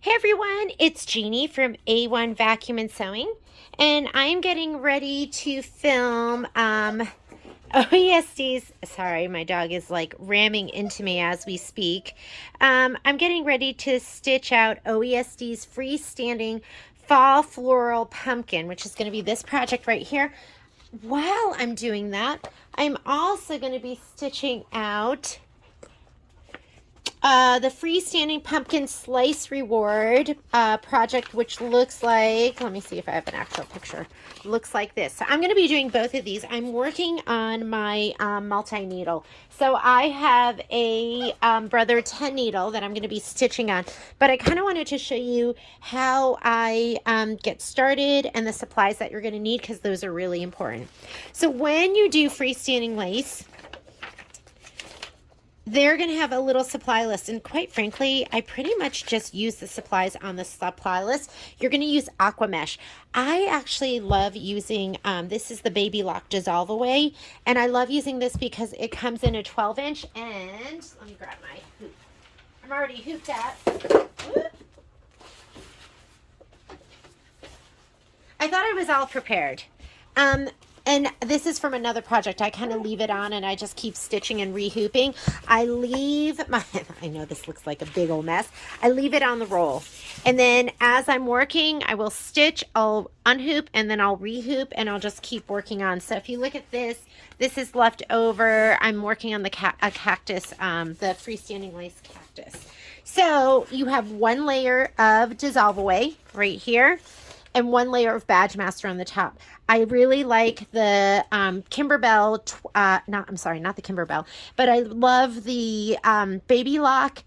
Hey everyone, it's Jeannie from A1 Vacuum and Sewing, and I'm getting ready to film OESD's. Sorry, my dog is like ramming into me as we speak. I'm getting ready to stitch out OESD's Freestanding Fall Floral Pumpkin, which is going to be this project right here. While I'm doing that, I'm also going to be stitching out the Freestanding Pumpkin Slice Reward project, which looks like, let me see if I have an actual picture, looks like this. So I'm going to be doing both of these. I'm working on my multi-needle. So I have a Brother 10 needle that I'm going to be stitching on, but I kind of wanted to show you how I get started and the supplies that you're going to need, because those are really important. So when you do freestanding lace, they're going to have a little supply list, and quite frankly, I pretty much just use the supplies on the supply list. You're going to use aqua mesh. I actually love using, this is the Baby Lock Dissolve Away, and I love using this because it comes in a 12-inch, and let me grab my hoop. I'm already hooped at. Whoop. I thought I was all prepared. And this is from another project. I kind of leave it on and I just keep stitching and rehooping. I leave my, I know this looks like a big old mess. I leave it on the roll. And then as I'm working, I will stitch, I'll unhoop, and then I'll rehoop, and I'll just keep working on. So if you look at this, this is left over. I'm working on the cactus, the freestanding lace cactus. So you have one layer of Dissolve Away right here, and one layer of Badge Master on the top. I really like the Kimberbell, not the Kimberbell, but I love the Baby Lock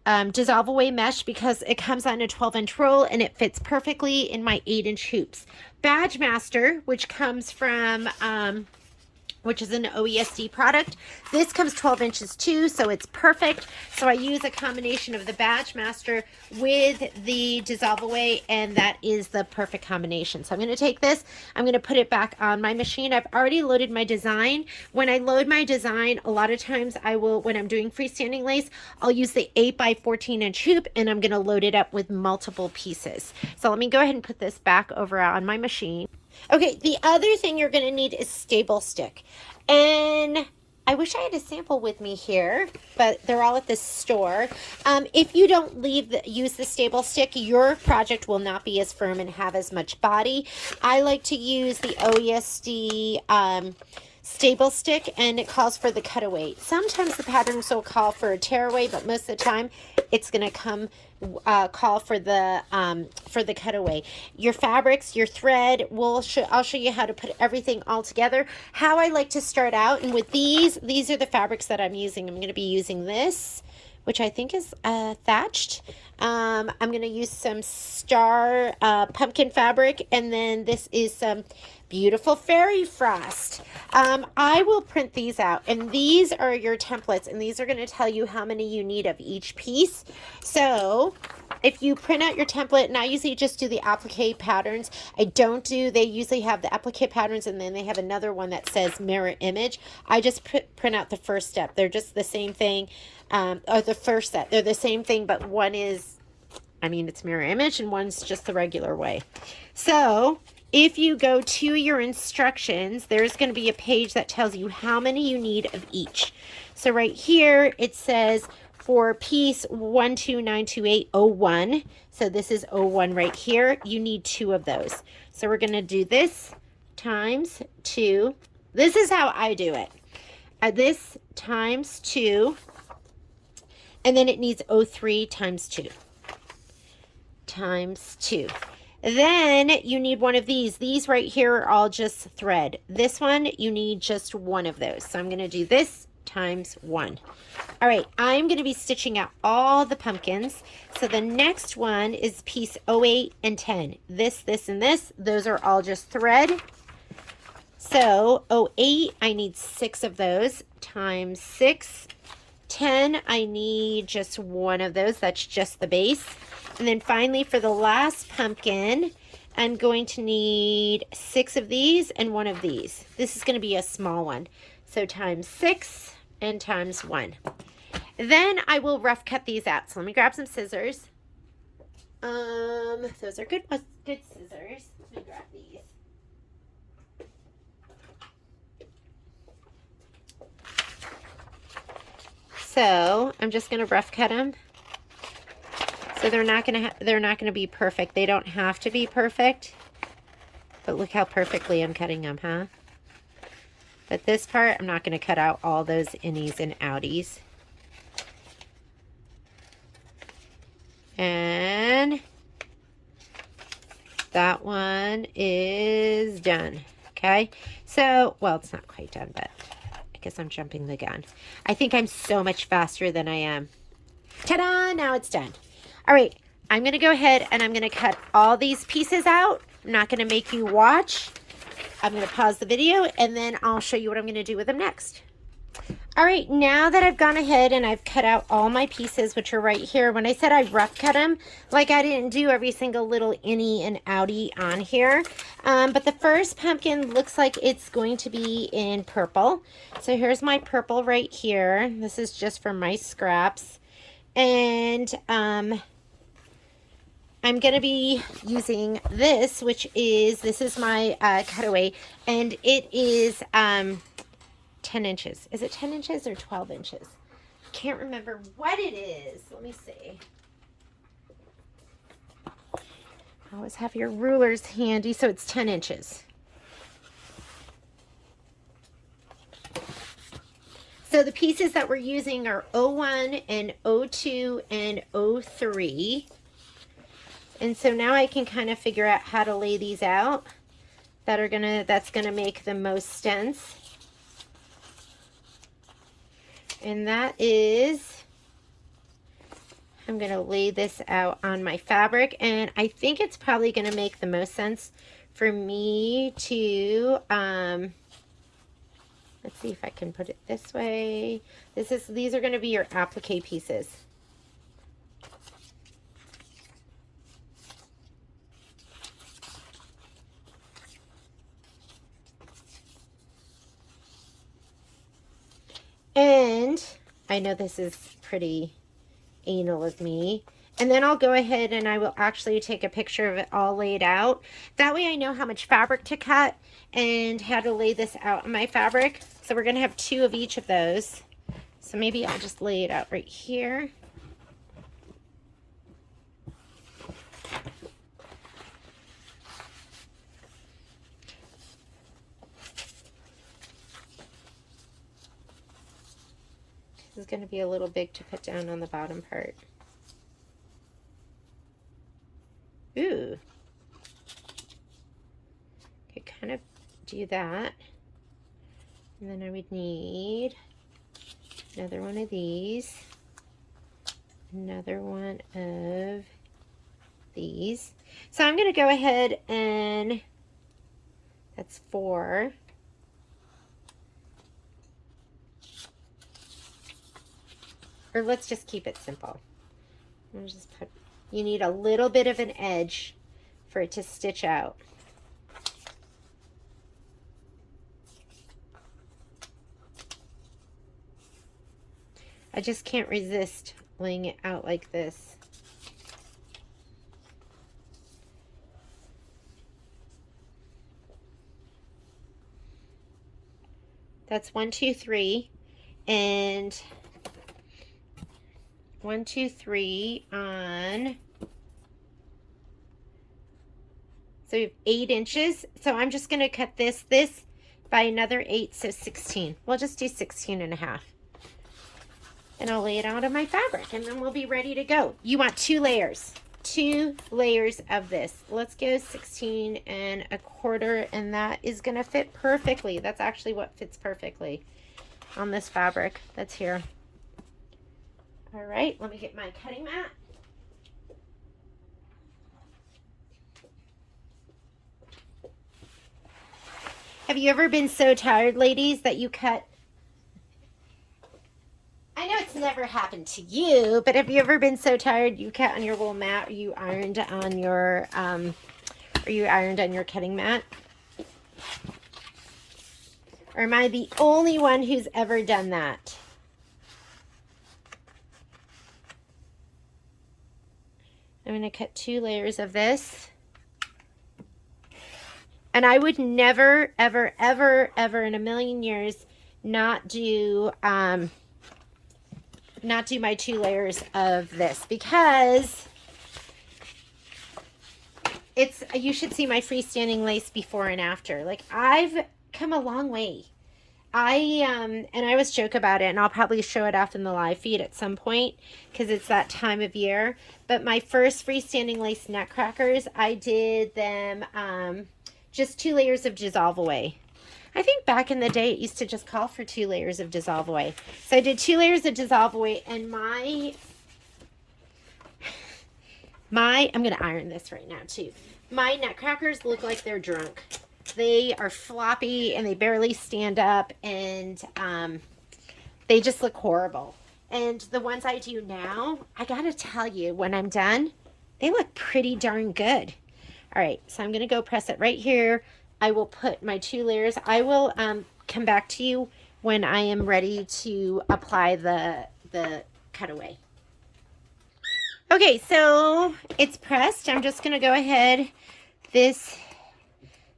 Dissolve Away mesh, because it comes on a 12-inch roll and it fits perfectly in my 8-inch hoops. Badge Master, which comes from which is an OESD product. This comes 12 inches too, so it's perfect. So I use a combination of the Badge Master with the Dissolve Away, and that is the perfect combination. So I'm gonna take this, I'm gonna put it back on my machine. I've already loaded my design. When I load my design, a lot of times I will, when I'm doing freestanding lace, I'll use the 8x14-inch hoop, and I'm gonna load it up with multiple pieces. So let me go ahead and put this back over on my machine. Okay, the other thing you're going to need is staple stick. And I wish I had a sample with me here, but they're all at the store. If you don't use the staple stick, your project will not be as firm and have as much body. I like to use the OESD staple stick, and it calls for the cutaway. Sometimes the patterns will call for a tearaway, but most of the time it's going to call for the cutaway. Your fabrics, your thread, I'll show you how to put everything all together. How I like to start out, and with these are the fabrics that I'm using. I'm going to be using this, which I think is thatched. I'm going to use some star pumpkin fabric, and then this is some beautiful fairy frost. I will print these out, and these are your templates, and these are going to tell you how many you need of each piece. So if you print out your template, and I usually just do the applique patterns. They usually have the applique patterns, and then they have another one that says mirror image. I just print out the first step. They're just the same thing, or the first set. They're the same thing, but one is, it's mirror image, and one's just the regular way. So if you go to your instructions, there's going to be a page that tells you how many you need of each. So right here, it says for piece 1292801, so this is 01 right here, you need 2 of those. So we're going to do this times 2. This is how I do it. This times 2, and then it needs 03 times 2. Times 2. Then you need one of these. These right here are all just thread. This one, you need just one of those. So I'm going to do this times 1. All right, I'm going to be stitching out all the pumpkins. So the next one is piece 08 and 10. This, and this. Those are all just thread. So 08, I need 6 of those times 6. 10, I need just one of those. That's just the base. And then finally, for the last pumpkin, I'm going to need 6 of these and 1 of these. This is going to be a small one. So times 6 and times 1. Then I will rough cut these out. So let me grab some scissors. Those are good scissors. Let me grab these. So I'm just gonna rough cut them. So they're not gonna be perfect. They don't have to be perfect. But look how perfectly I'm cutting them, huh? But this part, I'm not gonna cut out all those innies and outies. And that one is done. Okay, so, well, it's not quite done, but I guess I'm jumping the gun. I think I'm so much faster than I am. Ta-da! Now it's done. All right, I'm going to go ahead and I'm going to cut all these pieces out. I'm not going to make you watch. I'm going to pause the video, and then I'll show you what I'm going to do with them next. All right, now that I've gone ahead and I've cut out all my pieces, which are right here, when I said I rough cut them, like I didn't do every single little innie and outie on here. But the first pumpkin looks like it's going to be in purple. So here's my purple right here. This is just for my scraps. And I'm going to be using this, this is my cutaway, and it is 10 inches. Is it 10 inches or 12 inches? Can't remember what it is. Let me see. Always have your rulers handy. So it's 10 inches. So the pieces that we're using are 01 and 02 and 03. And so now I can kind of figure out how to lay these out that's gonna make the most sense. And that is, I'm going to lay this out on my fabric, and I think it's probably going to make the most sense for me to, let's see if I can put it this way. These are going to be your applique pieces. And I know this is pretty anal of me. And then I'll go ahead and I will actually take a picture of it all laid out. That way I know how much fabric to cut and how to lay this out on my fabric. So we're going to have 2 of each of those. So maybe I'll just lay it out right here. This is going to be a little big to put down on the bottom part. Ooh. Okay, kind of do that. And then I would need another one of these. Another one of these. So I'm going to go ahead and that's 4. Or let's just keep it simple. I'll just put, you need a little bit of an edge for it to stitch out. I just can't resist laying it out like this. That's 1, 2, 3, and 1, 2, 3 on, so we have 8 inches. So I'm just going to cut this by another 8, so 16. We'll just do 16.5. And I'll lay it out on my fabric, and then we'll be ready to go. You want 2 layers. 2 layers of this. Let's go 16.25, and that is going to fit perfectly. That's actually what fits perfectly on this fabric that's here. All right, let me get my cutting mat. Have you ever been so tired, ladies, that you cut? I know it's never happened to you, but have you ever been so tired you cut on your wool mat, or you ironed on your cutting mat? Or am I the only one who's ever done that? I'm going to cut 2 layers of this. And I would never, ever, ever, ever in a million years not do my 2 layers of this, because you should see my freestanding lace before and after. Like, I've come a long way. And I always joke about it, and I'll probably show it off in the live feed at some point because it's that time of year. But my first freestanding lace nutcrackers, I did them just 2 layers of dissolve away. I think back in the day it used to just call for 2 layers of dissolve away. So I did 2 layers of dissolve away, and I'm going to iron this right now too. My nutcrackers look like they're drunk. They are floppy and they barely stand up, and they just look horrible. And the ones I do now, I gotta tell you, when I'm done, they look pretty darn good. All right, so I'm gonna go press it right here. I will put my 2 layers. I will come back to you when I am ready to apply the cutaway. Okay, so it's pressed. I'm just gonna go ahead. This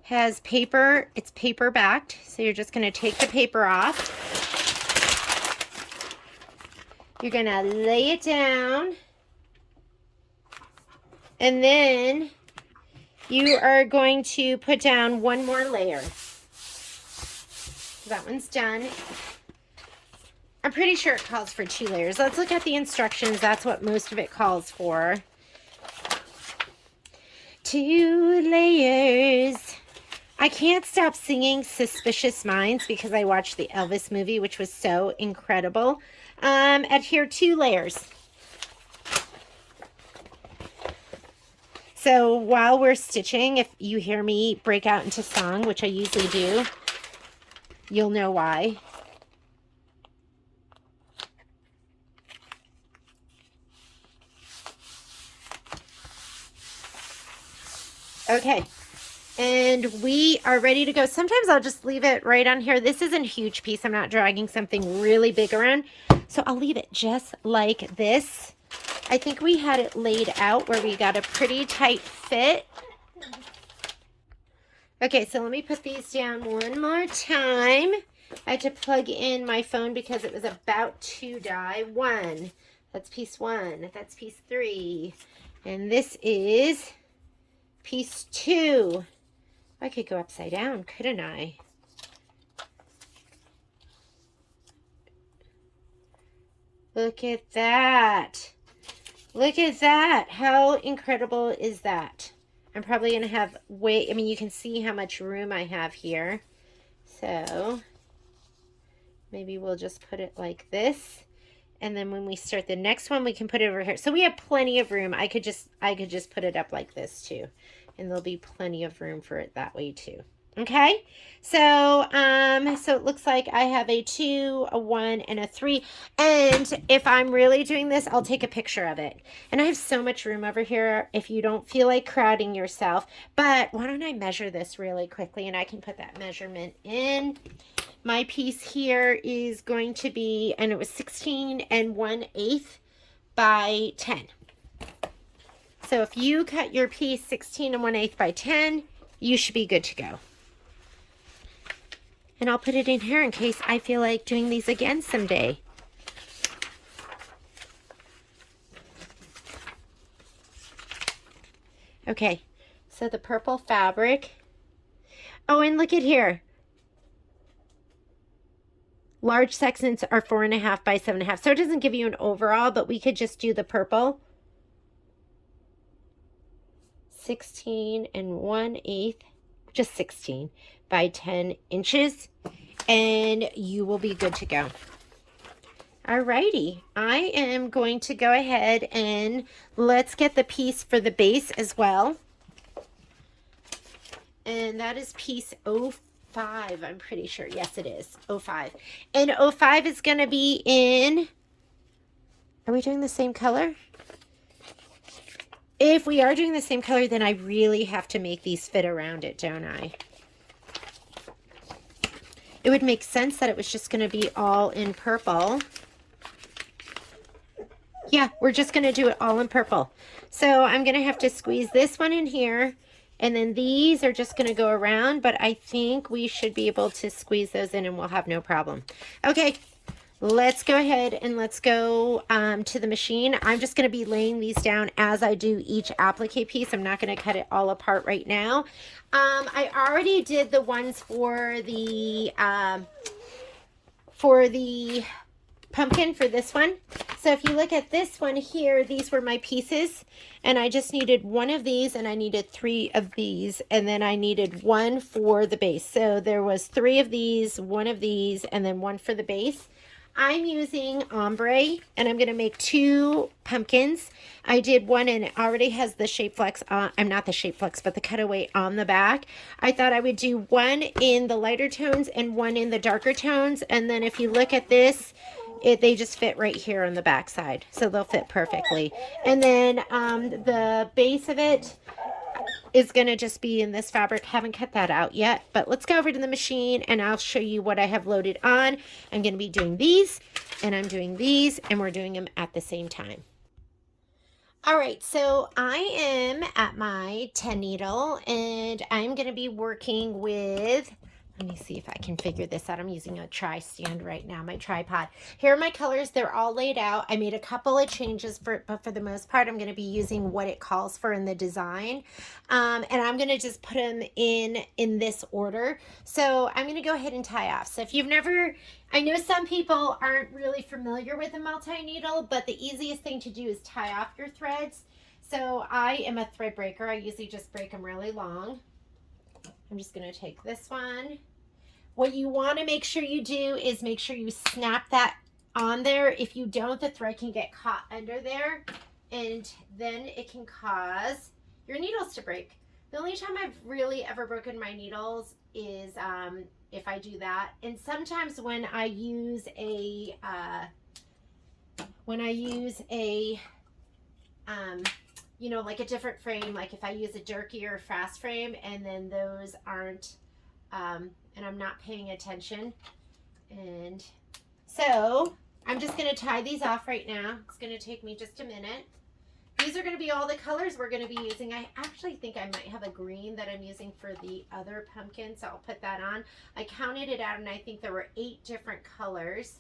has paper, it's paper backed, so you're just going to take the paper off. You're going to lay it down, and then you are going to put down 1 more layer. That one's done. I'm pretty sure it calls for 2 layers. Let's look at the instructions. That's what most of it calls for. 2 layers. I can't stop singing Suspicious Minds because I watched the Elvis movie, which was so incredible. Adhere 2 layers. So while we're stitching, if you hear me break out into song, which I usually do, you'll know why. Okay. And we are ready to go. Sometimes I'll just leave it right on here. This isn't a huge piece. I'm not dragging something really big around. So I'll leave it just like this. I think we had it laid out where we got a pretty tight fit. Okay, so let me put these down one more time. I had to plug in my phone because it was about to die. 1. That's piece 1. That's piece 3. And this is piece 2. I could go upside down, couldn't I? Look at that. Look at that. How incredible is that? I'm probably going to have you can see how much room I have here. So maybe we'll just put it like this. And then when we start the next one, we can put it over here. So we have plenty of room. I could just put it up like this too. And there'll be plenty of room for it that way too. Okay, so it looks like I have a 2, a 1, and a 3. And if I'm really doing this, I'll take a picture of it. And I have so much room over here if you don't feel like crowding yourself. But why don't I measure this really quickly, and I can put that measurement in. My piece here is going to be, and it was 16 1/8 by 10. So if you cut your piece 16 1/8 by 10, you should be good to go. And I'll put it in here in case I feel like doing these again someday. Okay, so the purple fabric. Oh, and look at here. Large sections are 4.5 by 7.5. So it doesn't give you an overall, but we could just do the purple. 16 1/8, just 16 by 10 inches, and you will be good to go. Alrighty, I am going to go ahead and let's get the piece for the base as well. And that is piece 05, I'm pretty sure. Yes, it is 05. And 05 is going to be in, are we doing the same color? If we are doing the same color, then I really have to make these fit around it, don't I? It would make sense that it was just going to be all in purple. Yeah, we're just going to do it all in purple. So I'm going to have to squeeze this one in here. And then these are just going to go around. But I think we should be able to squeeze those in and we'll have no problem. Okay, let's go ahead and let's go to the machine. I'm just going to be laying these down as I do each applique piece. I'm not going to cut it all apart right now. I already did the ones for the pumpkin for this one. So if you look at this one here, these were my pieces and I just needed one of these and I needed 3 of these and then I needed one for the base. So there was 3 of these, one of these, and then one for the base. I'm using ombre and I'm going to make 2 pumpkins. I did one and it already has the shape flex on, I'm not the shape flex, but the cutaway on the back. I thought I would do one in the lighter tones and one in the darker tones. And then if you look at this, they just fit right here on the back side. So they'll fit perfectly. And then the base of it is going to just be in this fabric. Haven't cut that out yet, but let's go over to the machine and I'll show you what I have loaded on. I'm going to be doing these and I'm doing these and we're doing them at the same time. All right, so I am at my 10 needle and I'm going to be working with, let me see if I can figure this out. I'm using a tri-stand right now, my tripod. Here are my colors. They're all laid out. I made a couple of changes, but for the most part, I'm going to be using what it calls for in the design. And I'm going to just put them in this order. So I'm going to go ahead and tie off. So if you've never, I know some people aren't really familiar with a multi-needle, but the easiest thing to do is tie off your threads. So I am a thread breaker. I usually just break them really long. I'm just going to take this one. What you want to make sure you do is make sure you snap that on there. If you don't, the thread can get caught under there and then it can cause your needles to break. The only time I've really ever broken my needles is if I do that. And sometimes when I use a you know, like a different frame, like if I use a jerky or a fast frame and then those aren't, and I'm not paying attention. And so I'm just going to tie these off right now. It's going to take me just a minute. These are going to be all the colors we're going to be using. I actually think I might have a green that I'm using for the other pumpkin, so I'll put that on. I counted it out and I think there were 8 different colors.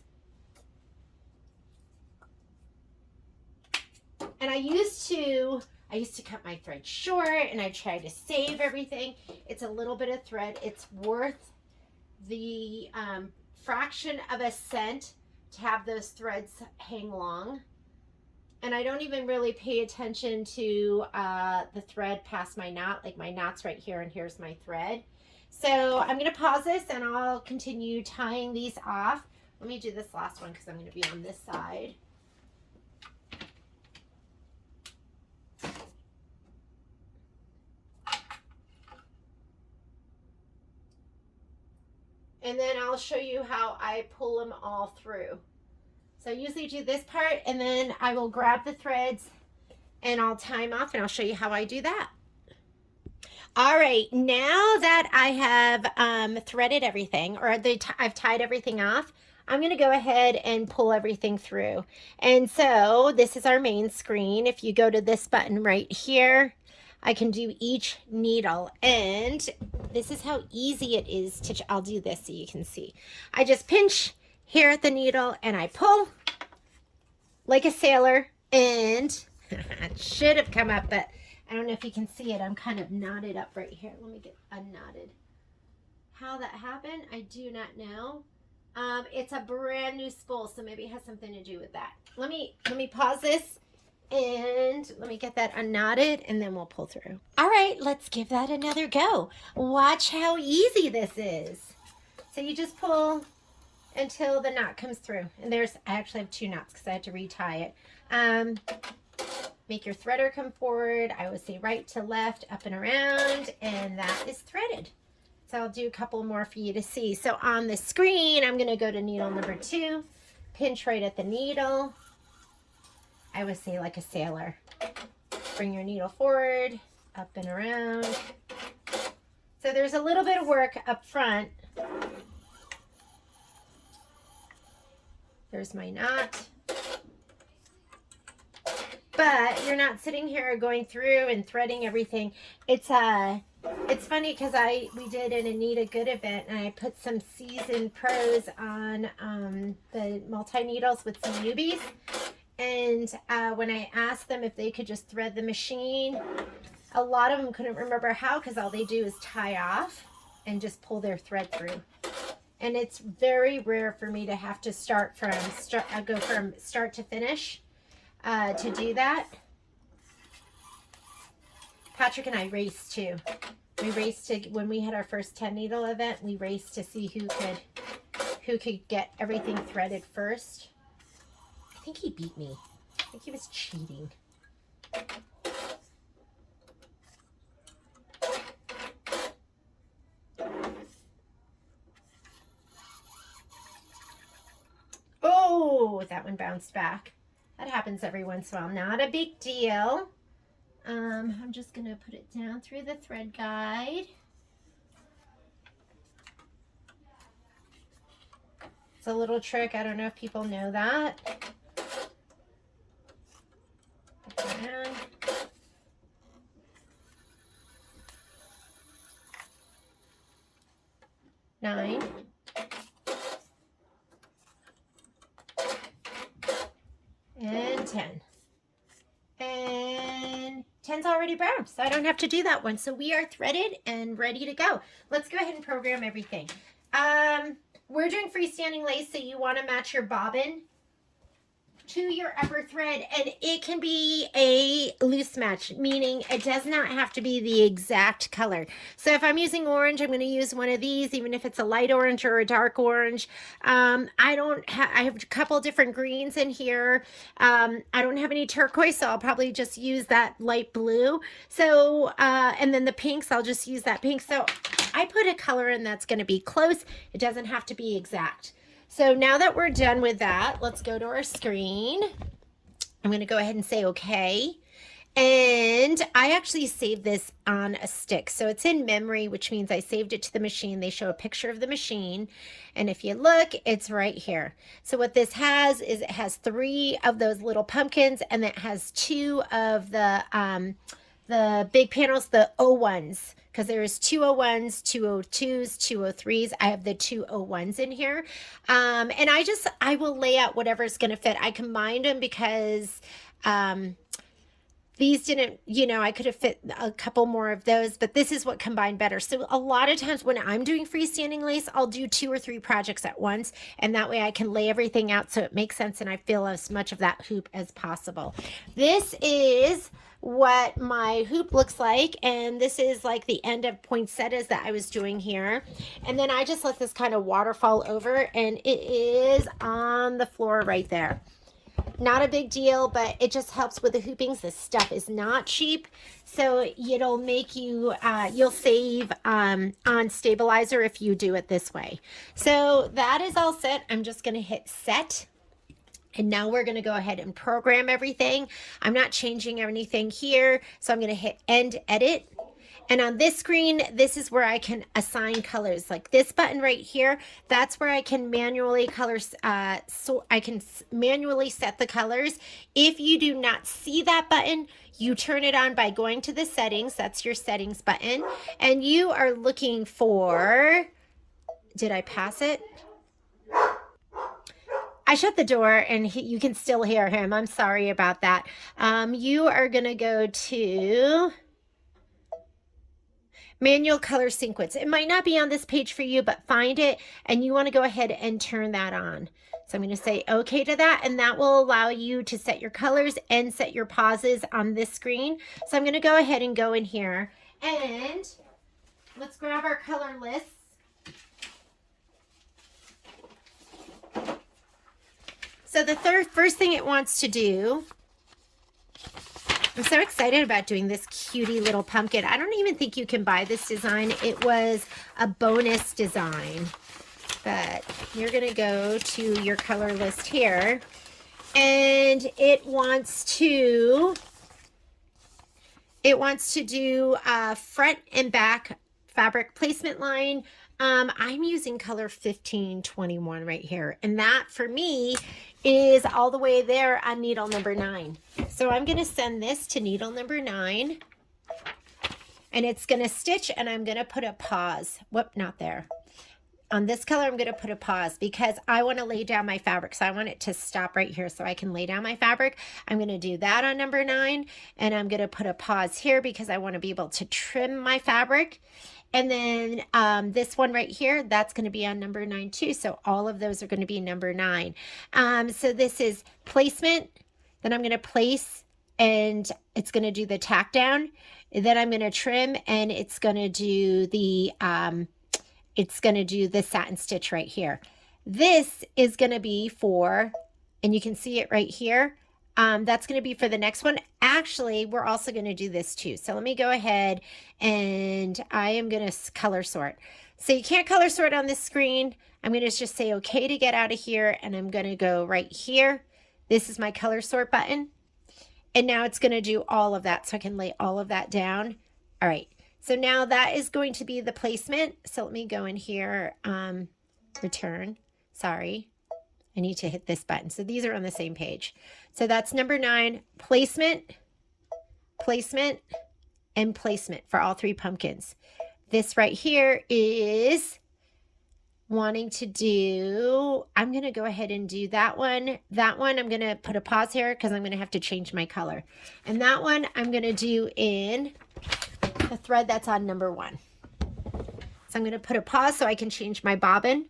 And I used to cut my thread short and I tried to save everything. It's a little bit of thread. It's worth the fraction of a cent to have those threads hang long. And I don't even really pay attention to the thread past my knot. Like my knot's right here and here's my thread. So I'm going to pause this and I'll continue tying these off. Let me do this last one because I'm going to be on this side. And then I'll show you how I pull them all through. So I usually do this part and then I will grab the threads and I'll tie them off and I'll show you how I do that. All right, now that I have threaded everything or I've tied everything off, I'm going to go ahead and pull everything through. And so this is our main screen. If you go to this button right here, I can do each needle, and this is how easy it is to, I'll do this so you can see. I just pinch here at the needle and I pull like a sailor, and it should have come up, but I don't know if you can see it. I'm kind of knotted up right here. Let me get unknotted. How that happened, I do not know. It's a brand new spool, so maybe it has something to do with that. Let me pause this. And let me get that unknotted and then we'll pull through. All right, let's give that another go. Watch how easy this is. So you just pull until the knot comes through. And I actually have 2 knots because I had to retie it. Make your threader come forward. I would say right to left, up and around, and that is threaded. So I'll do a couple more for you to see. So on the screen, I'm gonna go to needle number 2, pinch right at the needle. I would say like a sailor. Bring your needle forward, up and around. So there's a little bit of work up front. There's my knot. but you're not sitting here going through and threading everything. It's funny because we did an Anita Good event, and I put some seasoned pros on the multi-needles with some newbies. And when I asked them if they could just thread the machine, a lot of them couldn't remember how, because all they do is tie off and just pull their thread through. And it's very rare for me to have to go from start to finish to do that. Patrick and I raced too. We raced to, when we had our first 10 needle event, we raced to see who could get everything threaded first. I think he beat me. I think he was cheating. Oh, that one bounced back. That happens every once in a while. Not a big deal. I'm just going to put it down through the thread guide. It's a little trick. I don't know if people know that. And 9. And 10. And 10's already brown, so I don't have to do that one. So we are threaded and ready to go. Let's go ahead and program everything. We're doing freestanding lace, so you want to match your bobbin to your upper thread, and it can be a loose match, meaning it does not have to be the exact color. So if I'm using orange, I'm going to use one of these, even if it's a light orange or a dark orange. I have a couple different greens in here. I don't have any turquoise, so I'll probably just use that light blue. So and then the pinks, I'll just use that pink. So I put a color in that's going to be close. It doesn't have to be exact. So now that we're done with that, let's go to our screen. I'm going to go ahead and say okay. And I actually saved this on a stick. So it's in memory, which means I saved it to the machine. They show a picture of the machine. And if you look, it's right here. So what this has is it has 3 of those little pumpkins, and it has 2 of the big panels, the O1s, because there's 201s, 202s, 203s. I have the 201s in here. And I will lay out whatever's going to fit. I combined them because these didn't, I could have fit a couple more of those, but this is what combined better. So a lot of times when I'm doing freestanding lace, I'll do 2 or 3 projects at once, and that way I can lay everything out so it makes sense and I fill as much of that hoop as possible. This is what my hoop looks like, and this is like the end of poinsettias that I was doing here. And then I just let this kind of waterfall over, and it is on the floor right there. Not a big deal, but it just helps with the hoopings. This stuff is not cheap, so it'll make you, you'll save on stabilizer if you do it this way. So that is all set. I'm just going to hit set. And now we're going to go ahead and program everything. I'm not changing anything here, so I'm going to hit end edit. And on this screen, this is where I can assign colors. Like this button right here, that's where I can manually so I can manually set the colors. If you do not see that button, you turn it on by going to the settings. That's your settings button. And you are looking for, did I pass it? I shut the door and you can still hear him. I'm sorry about that. You are going to go to manual color sequence. It might not be on this page for you, but find it, and you want to go ahead and turn that on. So I'm going to say okay to that, and that will allow you to set your colors and set your pauses on this screen. So I'm going to go ahead and go in here, and let's grab our color lists. So the first thing it wants to do, I'm so excited about doing this cutie little pumpkin. I don't even think you can buy this design. It was a bonus design. But you're going to go to your color list here. And it wants to do front and back fabric placement line. I'm using color 1521 right here. And that for me is all the way there on needle number 9. So I'm going to send this to needle number 9, and it's going to stitch, and I'm going to put a pause. Whoop, not there. On this color, I'm going to put a pause because I want to lay down my fabric. So I want it to stop right here so I can lay down my fabric. I'm going to do that on number 9, and I'm going to put a pause here because I want to be able to trim my fabric. And then this one right here, that's going to be on number 9 too. So all of those are going to be number 9. So this is placement. Then I'm going to place, and it's going to do the tack down. Then I'm going to trim, and it's going to do the satin stitch right here. This is going to be for, and you can see it right here. That's going to be for the next one. Actually, we're also going to do this too. So let me go ahead, and I am going to color sort. So you can't color sort on this screen. I'm going to just say okay to get out of here, and I'm going to go right here. This is my color sort button. And now it's going to do all of that. So I can lay all of that down. All right. So now that is going to be the placement. So let me go in here, return. Sorry, I need to hit this button. So these are on the same page. So that's number 9, placement, placement, and placement for all 3 pumpkins. This right here is wanting to do, I'm going to go ahead and do that one. That one, I'm going to put a pause here because I'm going to have to change my color. And that one I'm going to do in the thread that's on number 1. So I'm going to put a pause so I can change my bobbin,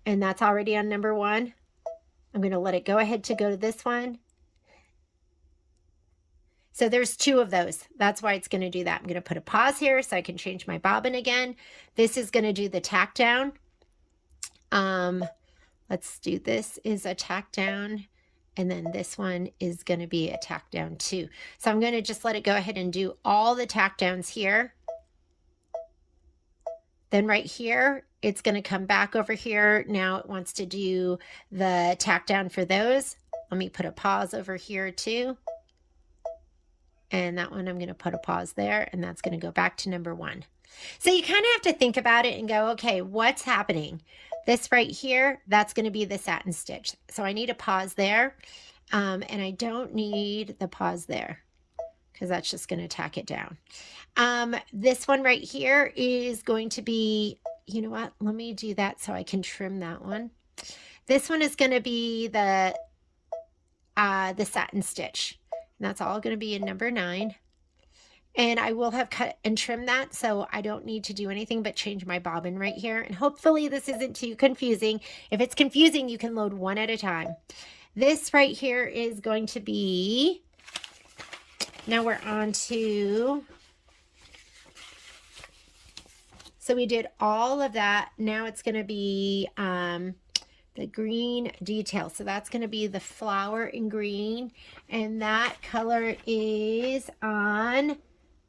and that's already on number 1. I'm going to let it go ahead to go to this one. So there's 2 of those. That's why it's going to do that. I'm going to put a pause here so I can change my bobbin again. This is going to do the tack down. Let's do, this is a tack down, and then this one is going to be a tack down too. So I'm going to just let it go ahead and do all the tack downs here. Then right here, it's going to come back over here. Now it wants to do the tack down for those. Let me put a pause over here too. And that one, I'm going to put a pause there, and that's going to go back to number 1. So you kind of have to think about it and go, okay, what's happening? This right here, that's going to be the satin stitch. So I need a pause there. And I don't need the pause there because that's just going to tack it down. This one right here is going to be, you know what? Let me do that so I can trim that one. This one is going to be the satin stitch. And that's all going to be in number 9. And I will have cut and trimmed that, so I don't need to do anything but change my bobbin right here. And hopefully this isn't too confusing. If it's confusing, you can load one at a time. This right here is going to be, now we're on to, so we did all of that. Now it's going to be the green detail. So that's going to be the flower in green. And that color is on,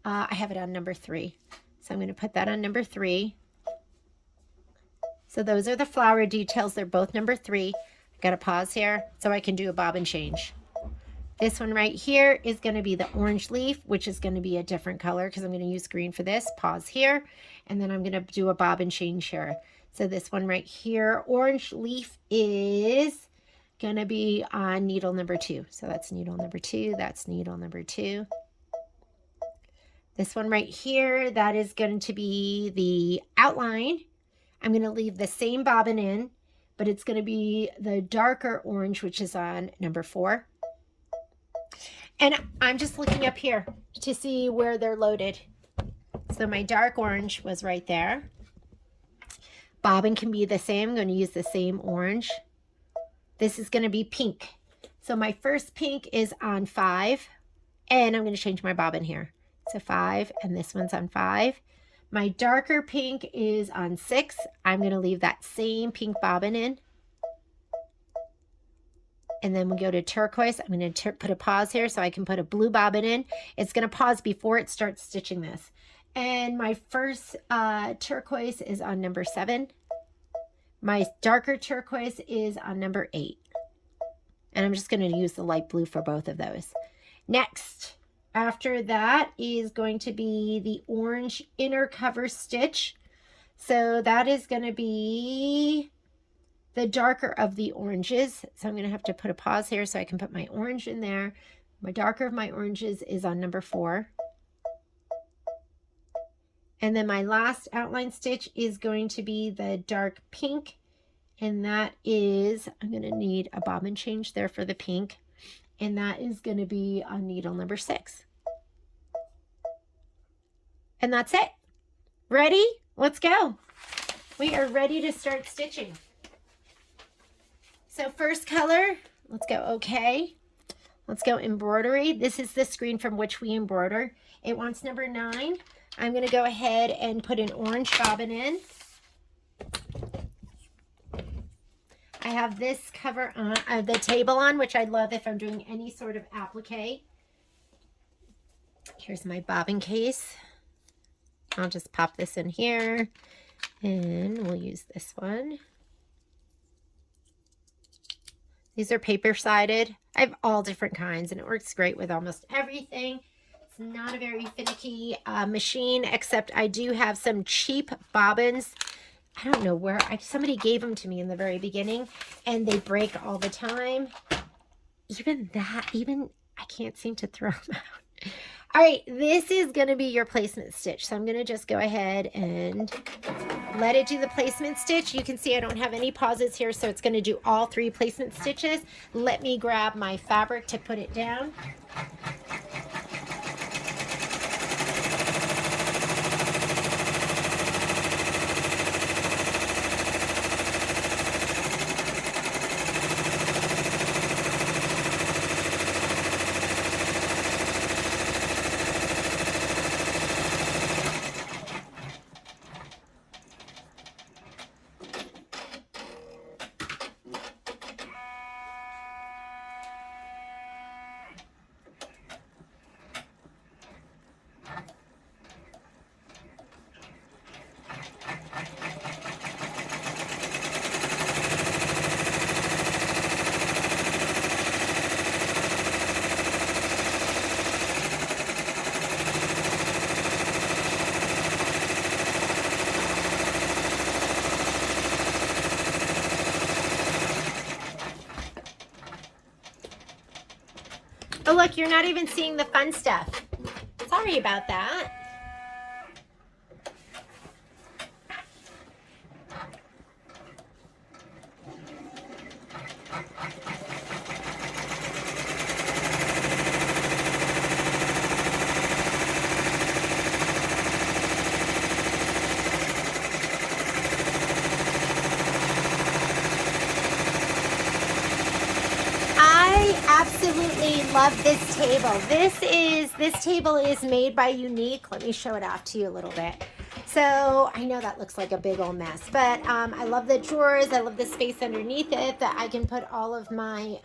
I have it on number 3. So I'm going to put that on number 3. So those are the flower details. They're both number 3. I've got to pause here so I can do a bobbin change. This one right here is going to be the orange leaf, which is going to be a different color because I'm going to use green for this. Pause here. And then I'm going to do a bobbin change here. So this one right here, orange leaf, is going to be on needle number 2. So that's needle number 2. That's needle number 2. This one right here, that is going to be the outline. I'm going to leave the same bobbin in, but it's going to be the darker orange, which is on number 4. And I'm just looking up here to see where they're loaded. So my dark orange was right there. Bobbin can be the same. I'm going to use the same orange. This is going to be pink. So my first pink is on 5, and I'm going to change my bobbin here. So 5, and this one's on 5. My darker pink is on 6. I'm going to leave that same pink bobbin in. And then we go to turquoise. I'm going to put a pause here so I can put a blue bobbin in. It's going to pause before it starts stitching this. And my first turquoise is on number 7. My darker turquoise is on number 8. And I'm just going to use the light blue for both of those. Next, after that is going to be the orange inner cover stitch. So that is going to be the darker of the oranges. So I'm going to have to put a pause here so I can put my orange in there. My darker of my oranges is on number 4. And then my last outline stitch is going to be the dark pink. And that is, I'm going to need a bobbin change there for the pink. And that is going to be on needle number 6. And that's it. Ready? Let's go. We are ready to start stitching. So first color, let's go okay. Let's go embroidery. This is the screen from which we embroider. It wants number 9. I'm going to go ahead and put an orange bobbin in. I have this cover on, the table on, which I love if I'm doing any sort of applique. Here's my bobbin case. I'll just pop this in here, and we'll use this one. These are paper-sided. I have all different kinds, and it works great with almost everything. It's not a very finicky machine, except I do have some cheap bobbins. I don't know where. Somebody gave them to me in the very beginning, and they break all the time. Even I can't seem to throw them out. All right, this is going to be your placement stitch. So I'm going to just go ahead and let it do the placement stitch. You can see I don't have any pauses here, so it's going to do all 3 placement stitches. Let me grab my fabric to put it down. Oh, look, you're not even seeing the fun stuff. Sorry about that. Absolutely love this table. This table is made by Unique. Let me show it off to you a little bit. So I know that looks like a big old mess, but I love the drawers. I love the space underneath it that I can put all of my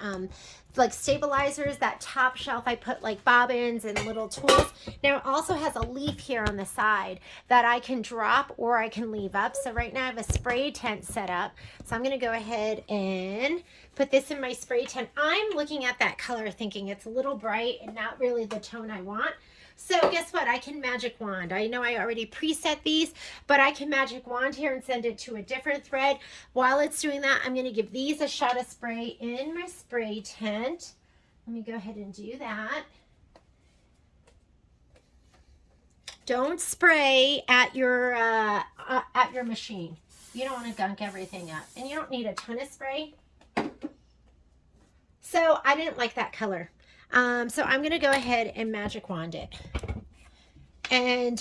like stabilizers. That top shelf I put like bobbins and little tools. Now it also has a leaf here on the side that I can drop or I can leave up. So right now I have a spray tent set up. So I'm going to go ahead and put this in my spray tent. I'm looking at that color thinking it's a little bright and not really the tone I want. So guess what? I can magic wand. I know I already preset these, but I can magic wand here and send it to a different thread. While it's doing that, I'm going to give these a shot of spray in my spray tent. Let me go ahead and do that. Don't spray at your machine. You don't want to gunk everything up, and you don't need a ton of spray. So I didn't like that color. So I'm going to go ahead and magic wand it. And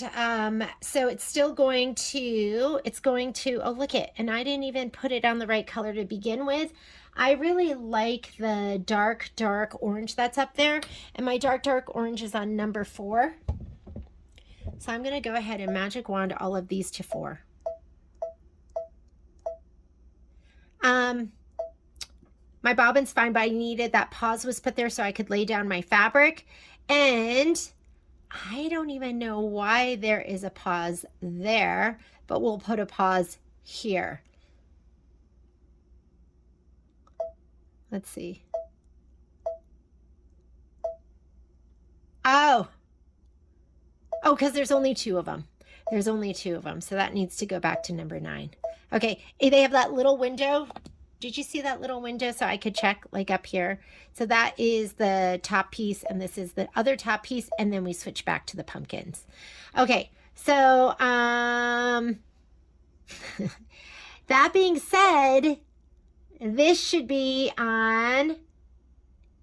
so it's still going to, oh, look it. And I didn't even put it on the right color to begin with. I really like the dark orange that's up there. And my dark orange is on number 4. So I'm going to go ahead and magic wand all of these to 4. My bobbin's fine, but I needed that pause was put there so I could lay down my fabric. And I don't even know why there is a pause there, but we'll put a pause here. Let's see. Oh, because there's only 2 of them. So that needs to go back to number 9. Okay, they have that little window did you see that little window so I could check like up here? So that is the top piece and this is the other top piece, and then we switch back to the pumpkins. Okay, so that being said, this should be on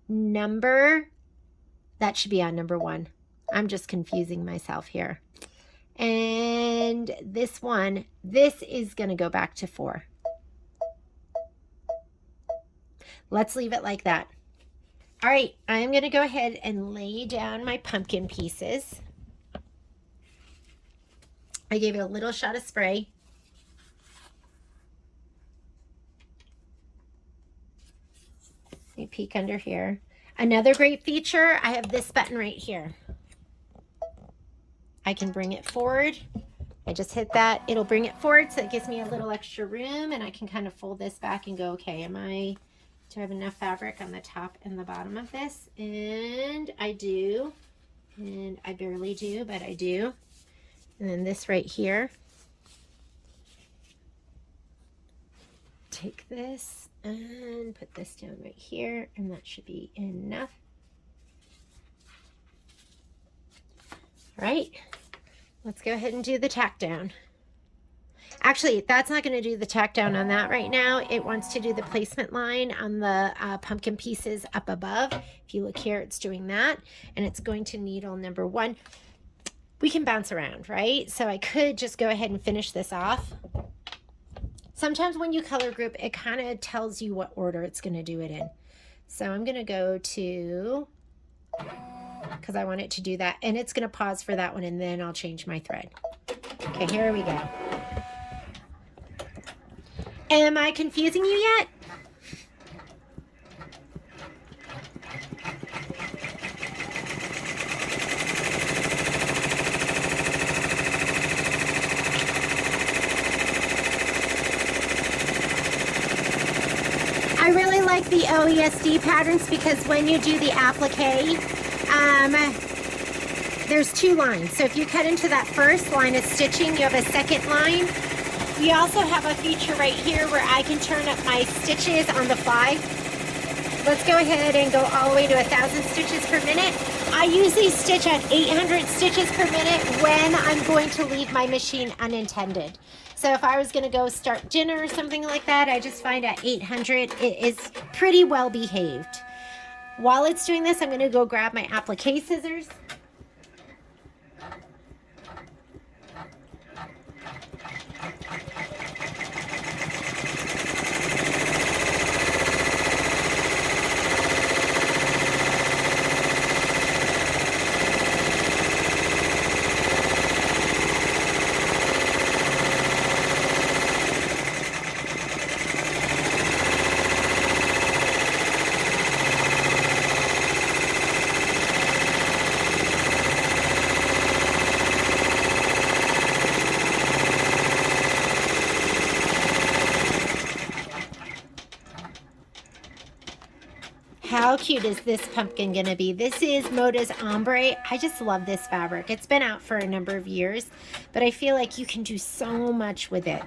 that should be on number 1. I'm just confusing myself here. And this is going to go back to 4. Let's leave it like that. All right, I'm going to go ahead and lay down my pumpkin pieces. I gave it a little shot of spray. Let me peek under here. Another great feature, I have this button right here. I can bring it forward. I just hit that. It'll bring it forward, so it gives me a little extra room, and I can kind of fold this back and go, okay, do I have enough fabric on the top and the bottom of this? And I do. And I barely do, but I do. And then this right here. Take this and put this down right here, and that should be enough. All right, let's go ahead and do the tack down. Actually, that's not going to do the tack down on that right now. It wants to do the placement line on the pumpkin pieces up above. If you look here, it's doing that, and it's going to needle number 1. We can bounce around, right? So I could just go ahead and finish this off. Sometimes when you color group, it kind of tells you what order it's going to do it in. So I'm going to go to, because I want it to do that, and it's going to pause for that one, and then I'll change my thread. Okay, here we go. Am I confusing you yet? I really like the OESD patterns because when you do the applique, there's 2 lines. So if you cut into that first line of stitching, you have a second line. We also have a feature right here where I can turn up my stitches on the fly. Let's go ahead and go all the way to 1,000 stitches per minute. I usually stitch at 800 stitches per minute when I'm going to leave my machine unattended. So if I was going to go start dinner or something like that, I just find at 800 it is pretty well behaved. While it's doing this, I'm going to go grab my applique scissors. How cute is this pumpkin gonna be? This is Moda's Ombre. I just love this fabric. It's been out for a number of years, but I feel like you can do so much with it.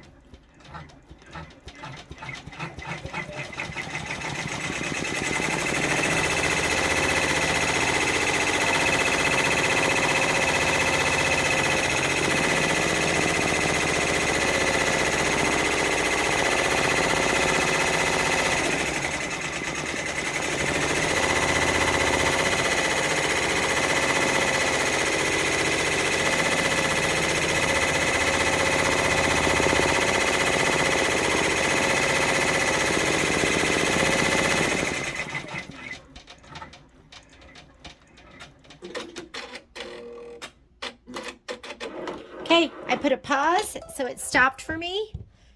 Okay, I put a pause, so it stopped for me.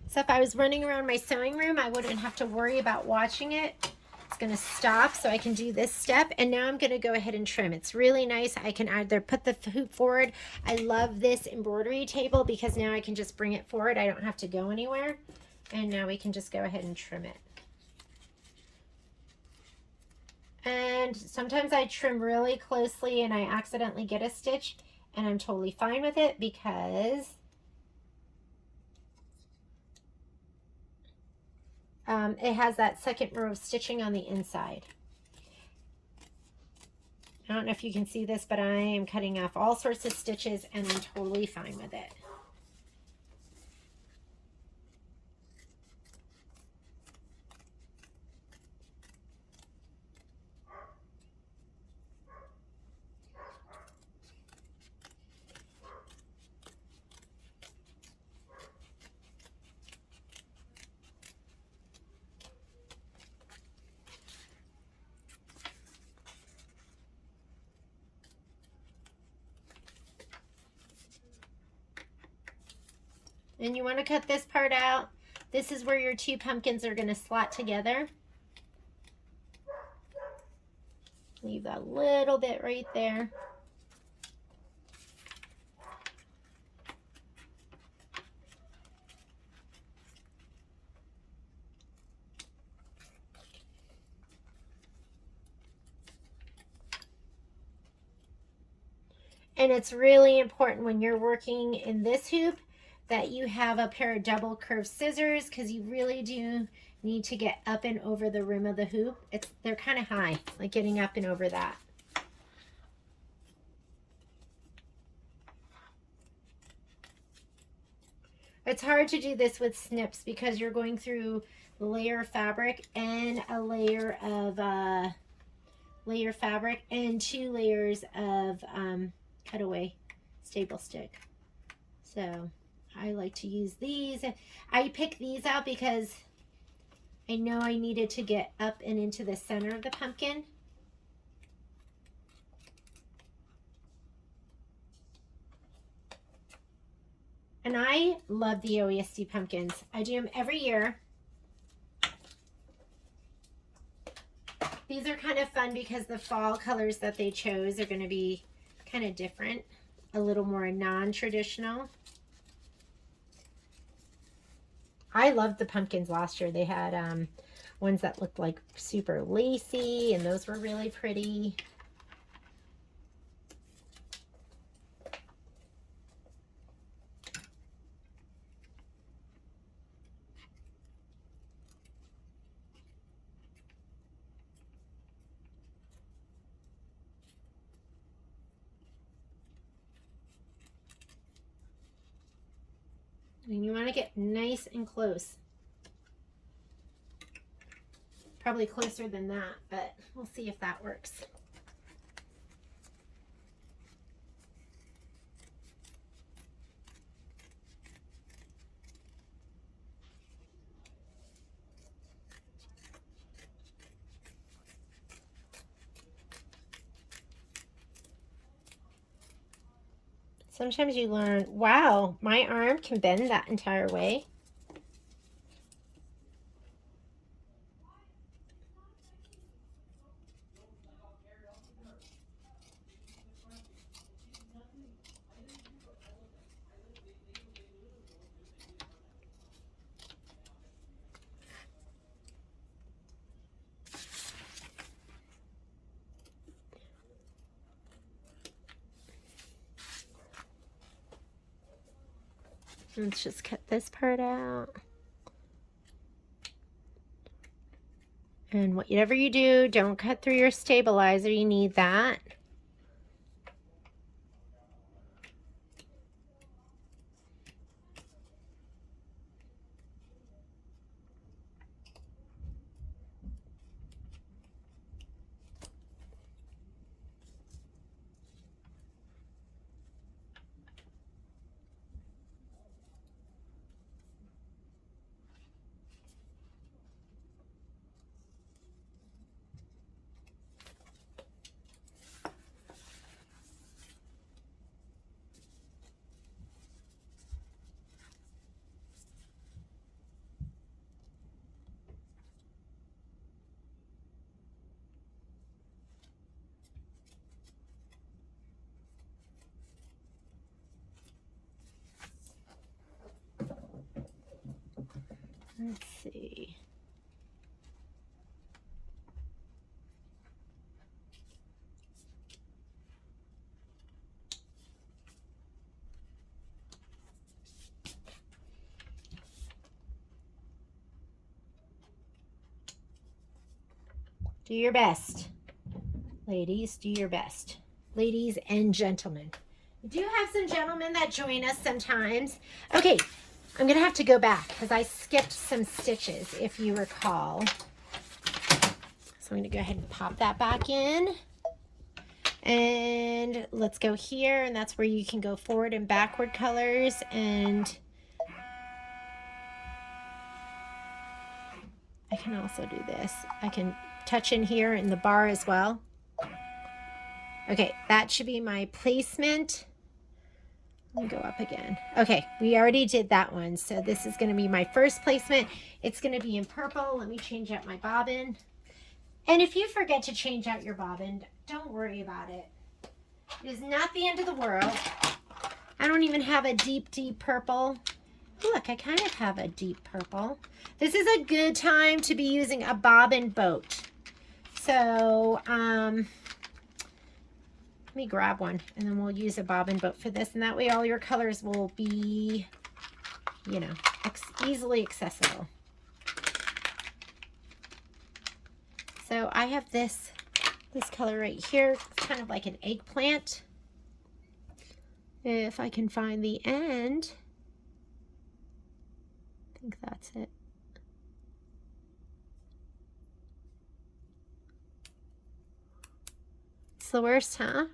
So if I was running around my sewing room, I wouldn't have to worry about watching it. It's gonna stop so I can do this step, and now I'm gonna go ahead and trim. It's really nice. I can either put the hoop forward. I love this embroidery table because now I can just bring it forward. I don't have to go anywhere. And now we can just go ahead and trim it. And sometimes I trim really closely and I accidentally get a stitch, and I'm totally fine with it because it has that second row of stitching on the inside. I don't know if you can see this, but I am cutting off all sorts of stitches and I'm totally fine with it. And you want to cut this part out. This is where your two pumpkins are going to slot together. Leave that little bit right there. And it's really important when you're working in this hoop that you have a pair of double curved scissors, because you really do need to get up and over the rim of the hoop. They're kind of high, like getting up and over that. It's hard to do this with snips because you're going through the layer of fabric and a layer of fabric and 2 layers of cutaway staple stick. So I like to use these. I picked these out because I know I needed to get up and into the center of the pumpkin. And I love the OESD pumpkins. I do them every year. These are kind of fun because the fall colors that they chose are going to be kind of different, a little more non-traditional. I loved the pumpkins last year. They had ones that looked like super lacy, and those were really pretty. And you want to get nice and close. Probably closer than that, but we'll see if that works. Sometimes you learn, wow, my arm can bend that entire way. Let's just cut this part out. And whatever you do, don't cut through your stabilizer. You need that. Let's see. Do your best. Ladies, do your best. Ladies and gentlemen. We do have some gentlemen that join us sometimes. Okay, I'm going to have to go back because I skipped some stitches, if you recall. So I'm going to go ahead and pop that back in. And let's go here, and that's where you can go forward and backward colors. And I can also do this. I can touch in here in the bar as well. Okay, that should be my placement. Let me go up again. Okay, we already did that one. So this is going to be my first placement. It's going to be in purple. Let me change out my bobbin. And if you forget to change out your bobbin, don't worry about it. It is not the end of the world. I don't even have a deep, deep purple. Look, I kind of have a deep purple. This is a good time to be using a bobbin boat. So, let me grab one and then we'll use a bobbin boat for this. And that way all your colors will be, you know, easily accessible. So I have this color right here. It's kind of like an eggplant. If I can find the end. I think that's it. It's the worst, huh?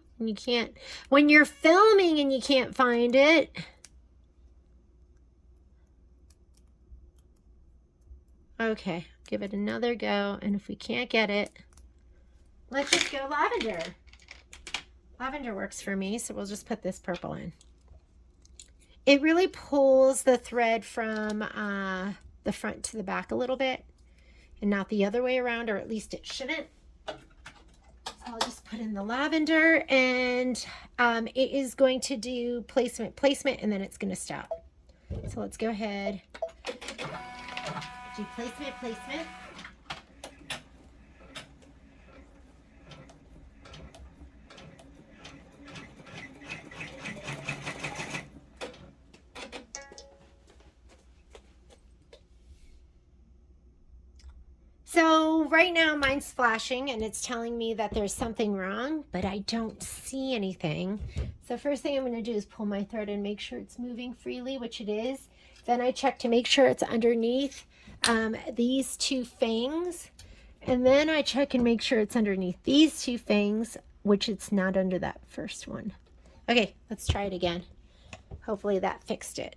When you're filming and you can't find it. Okay, give it another go, and if we can't get it, let's just go lavender. Lavender works for me, so we'll just put this purple in. It really pulls the thread from the front to the back a little bit, and not the other way around, or at least it shouldn't. So I'll just put in the lavender, and it is going to do placement, and then it's going to stop. So let's go ahead. Do placement. So right now mine's flashing and it's telling me that there's something wrong, but I don't see anything. So first thing I'm going to do is pull my thread and make sure it's moving freely, which it is. Then I check to make sure it's underneath these two fangs, and then I check and make sure it's underneath these two fangs, which it's not under that first one. Okay, let's try it again. Hopefully that fixed it.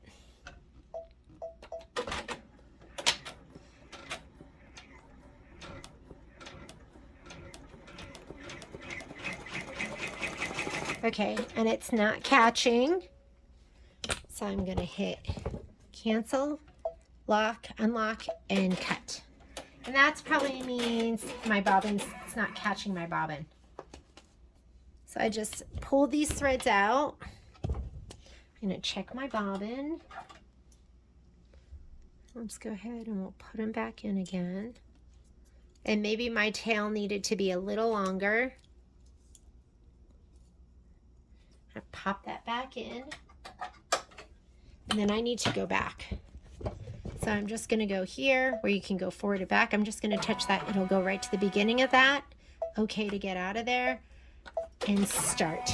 Okay, and it's not catching, so I'm going to hit cancel, lock, unlock, and cut. And that probably means my bobbin's, it's not catching my bobbin. So I just pull these threads out. I'm going to check my bobbin. Let's go ahead and we'll put them back in again. And maybe my tail needed to be a little longer. I pop that back in. And then I need to go back. So I'm just going to go here where you can go forward and back. I'm just going to touch that. It'll go right to the beginning of that. Okay to get out of there and start.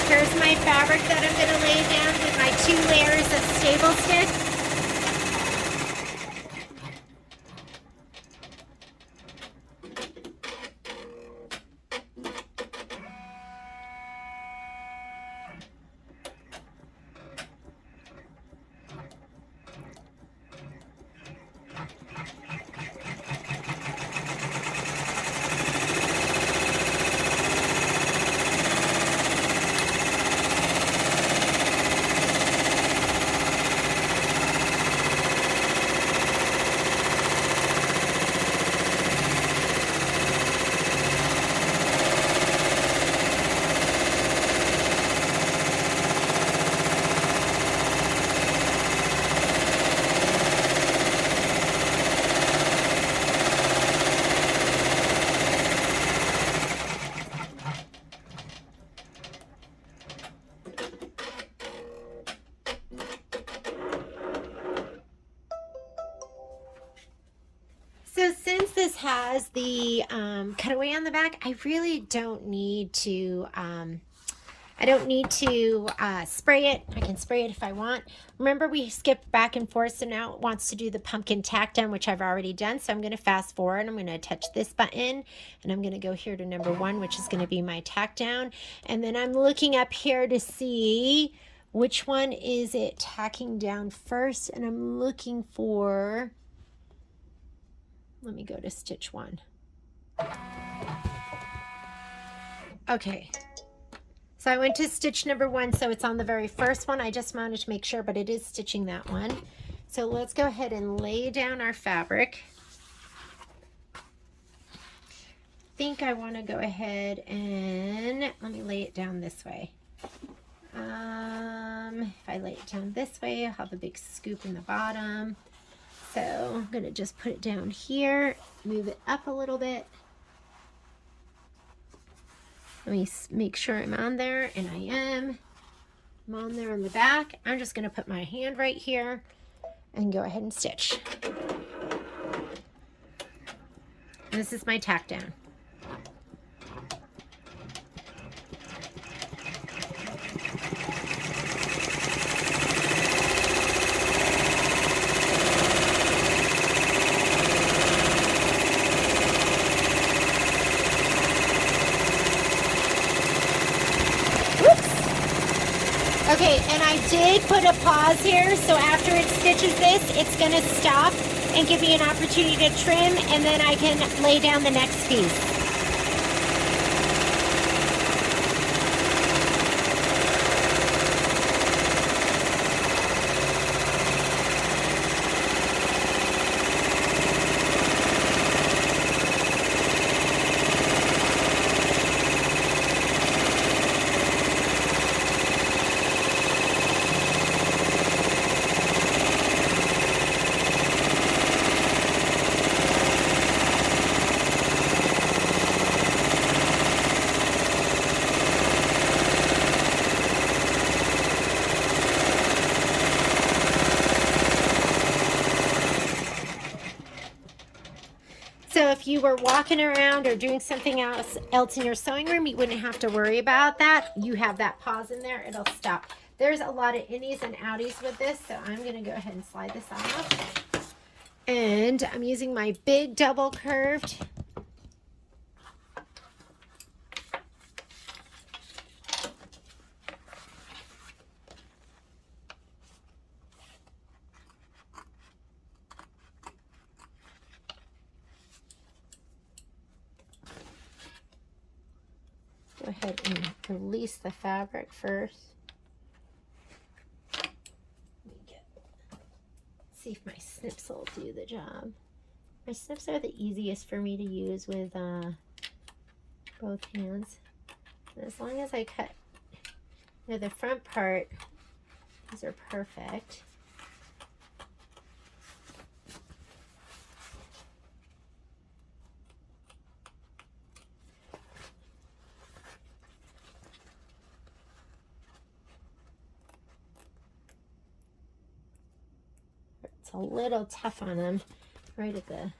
Here's my fabric that I'm going to lay down with my 2 layers of stable stitch. this has the cutaway on the back, I really don't need to spray it. I can spray it if I want. Remember, we skipped back and forth, so now it wants to do the pumpkin tack down, which I've already done. So I'm going to fast forward. I'm going to touch this button, and I'm going to go here to number 1, which is going to be my tack down. And then I'm looking up here to see which one is it tacking down first, and I'm looking for, let me go to stitch 1. Okay. So I went to stitch number 1, so it's on the very first one. I just wanted to make sure, but it is stitching that one. So let's go ahead and lay down our fabric. I think I want to go ahead and, let me lay it down this way. If I lay it down this way, I'll have a big scoop in the bottom. So I'm going to just put it down here, move it up a little bit. Let me make sure I'm on there, and I am. I'm on there on the back. I'm just going to put my hand right here and go ahead and stitch. And this is my tack down. Okay, and I did put a pause here, so after it stitches this, it's going to stop and give me an opportunity to trim, and then I can lay down the next piece. So if you were walking around or doing something else in your sewing room, you wouldn't have to worry about that. You have that pause in there, it'll stop. There's a lot of innies and outies with this, so I'm going to go ahead and slide this off. And I'm using my big double curved. Go ahead and release the fabric first. See if my snips will do the job. My snips are the easiest for me to use with both hands. And as long as I cut the front part, these are perfect. A little tough on them right at the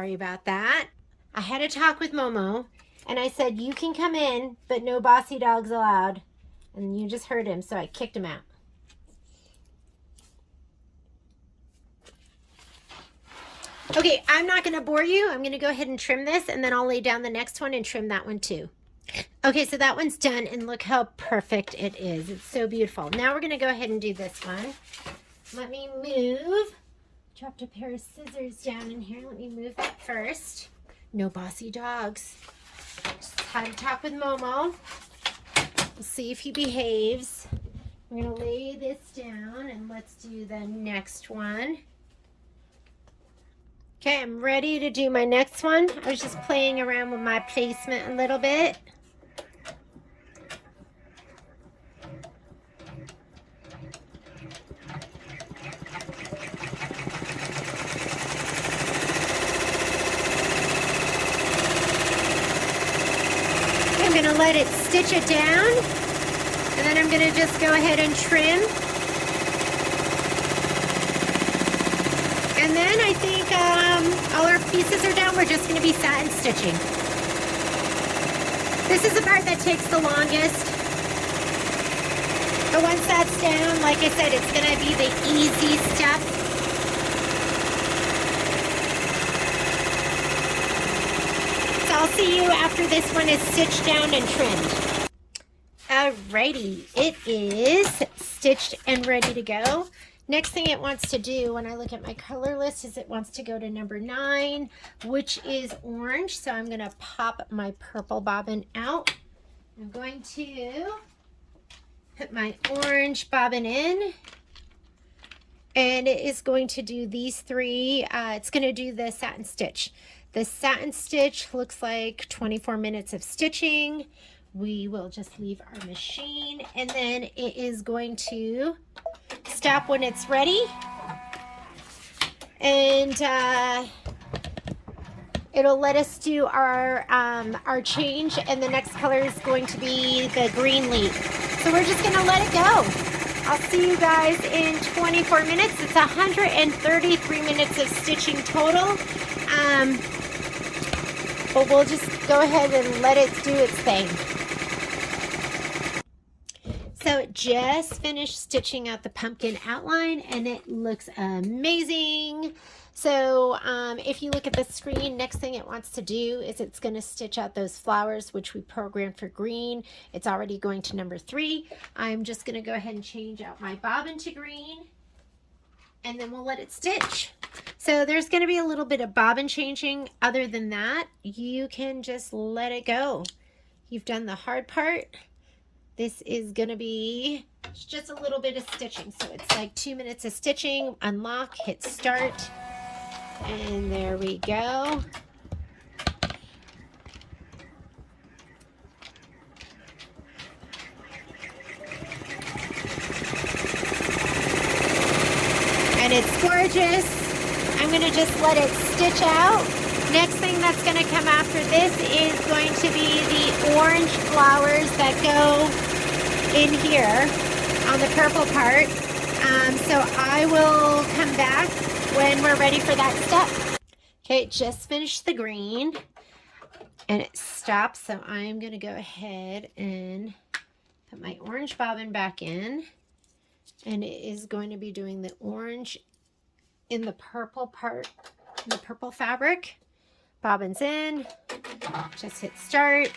sorry about that. I had a talk with Momo, and I said, you can come in, but no bossy dogs allowed. And you just heard him, so I kicked him out. Okay, I'm not going to bore you. I'm going to go ahead and trim this, and then I'll lay down the next one and trim that one too. Okay, so that one's done, and look how perfect it is. It's so beautiful. Now we're going to go ahead and do this one. Let me move. Dropped a pair of scissors down in here. Let me move that first. No bossy dogs. Just had a talk with Momo. We'll see if he behaves. We're going to lay this down, and let's do the next one. Okay, I'm ready to do my next one. I was just playing around with my placement a little bit. I'm going to let it stitch it down, and then I'm going to just go ahead and trim. And then I think all our pieces are down. We're just going to be satin stitching. This is the part that takes the longest. But once that's down, like I said, it's going to be the easy stuff. So I'll see you after this one is stitched down and trimmed. Alrighty, it is stitched and ready to go. Next thing it wants to do when I look at my color list is it wants to go to number 9, which is orange. So I'm going to pop my purple bobbin out. I'm going to put my orange bobbin in. And it is going to do these 3. It's going to do the satin stitch. The satin stitch looks like 24 minutes of stitching. We will just leave our machine, and then it is going to stop when it's ready, and it'll let us do our change, and the next color is going to be the green leaf. So we're just going to let it go. I'll see you guys in 24 minutes. It's 133 minutes of stitching total, but we'll just go ahead and let it do its thing. So it just finished stitching out the pumpkin outline, and it looks amazing. So if you look at the screen, next thing it wants to do is it's going to stitch out those flowers, which we programmed for green. It's already going to number 3. I'm just going to go ahead and change out my bobbin to green, and then we'll let it stitch. So there's going to be a little bit of bobbin changing. Other than that, you can just let it go. You've done the hard part. This is going to be just a little bit of stitching. So it's like 2 minutes of stitching. Unlock, hit start, and there we go. And it's gorgeous. I'm going to just let it stitch out. Next thing that's going to come after this is going to be the orange flowers that go in here on the purple part. So I will come back when we're ready for that step. Okay, just finished the green and it stops. So I'm going to go ahead and put my orange bobbin back in, and it is going to be doing the orange in the purple part, in the purple fabric. Bobbins in, just hit start,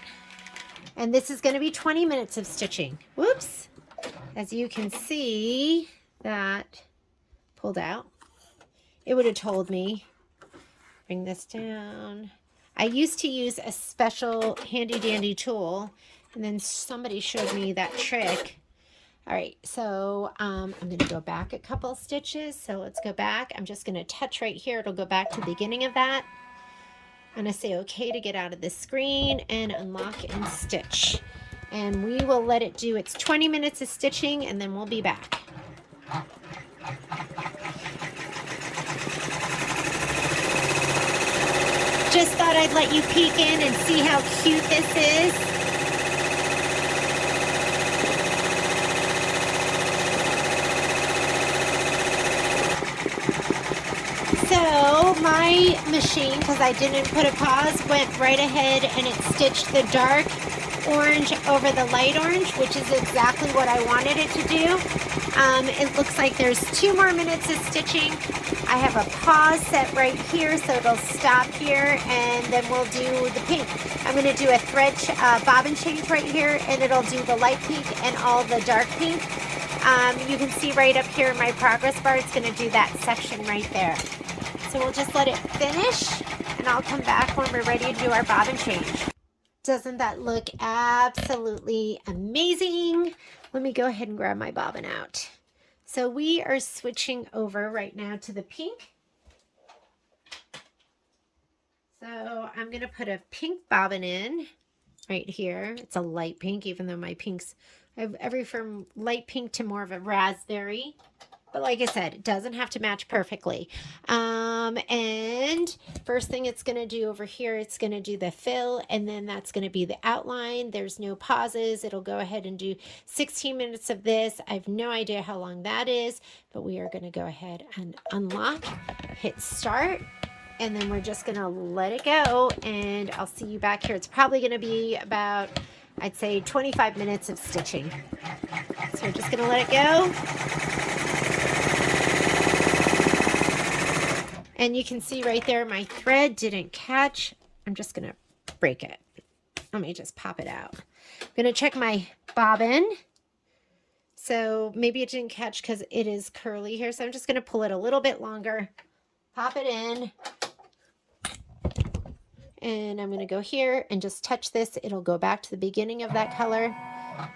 and this is going to be 20 minutes of stitching. Whoops! As you can see, that pulled out. It would have told me. Bring this down. I used to use a special handy dandy tool, and then somebody showed me that trick. All right, so I'm going to go back a couple stitches. So let's go back. I'm just going to touch right here. It'll go back to the beginning of that. I'm going to say okay to get out of this screen and unlock and stitch. And we will let it do its 20 minutes of stitching, and then we'll be back. Just thought I'd let you peek in and see how cute this is. So my My machine, because I didn't put a pause, went right ahead and it stitched the dark orange over the light orange, which is exactly what I wanted it to do. It looks like there's 2 more minutes of stitching. I have a pause set right here, so it'll stop here, and then we'll do the pink. I'm going to do a thread bobbin change right here, and it'll do the light pink and all the dark pink. You can see right up here in my progress bar, it's going to do that section right there. So we'll just let it finish, and I'll come back when we're ready to do our bobbin change. Doesn't that look absolutely amazing? Let me go ahead and grab my bobbin out. So we are switching over right now to the pink. So I'm going to put a pink bobbin in right here. It's a light pink, even though my pinks, I have every from light pink to more of a raspberry. But like I said, it doesn't have to match perfectly. And first thing it's going to do over here, it's going to do the fill, and then that's going to be the outline. There's no pauses. It'll go ahead and do 16 minutes of this. I have no idea how long that is, but we are going to go ahead and unlock, hit start, and then we're just going to let it go, and I'll see you back here. It's probably going to be about, I'd say, 25 minutes of stitching. So we're just going to let it go. And you can see right there, my thread didn't catch. I'm just going to break it. Let me just pop it out. I'm going to check my bobbin. So maybe it didn't catch because it is curly here. So I'm just going to pull it a little bit longer, pop it in. And I'm going to go here and just touch this. It'll go back to the beginning of that color.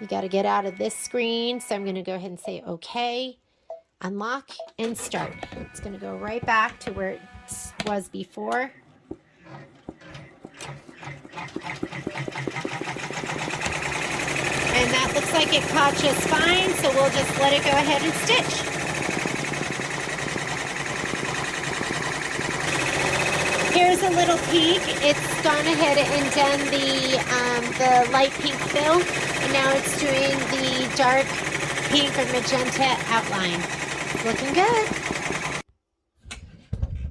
You got to get out of this screen. So I'm going to go ahead and say, okay. Unlock and start. It's going to go right back to where it was before. And that looks like it caught just fine, so we'll just let it go ahead and stitch. Here's a little peek. It's gone ahead and done the light pink fill, and now it's doing the dark pink or magenta outline. Looking good.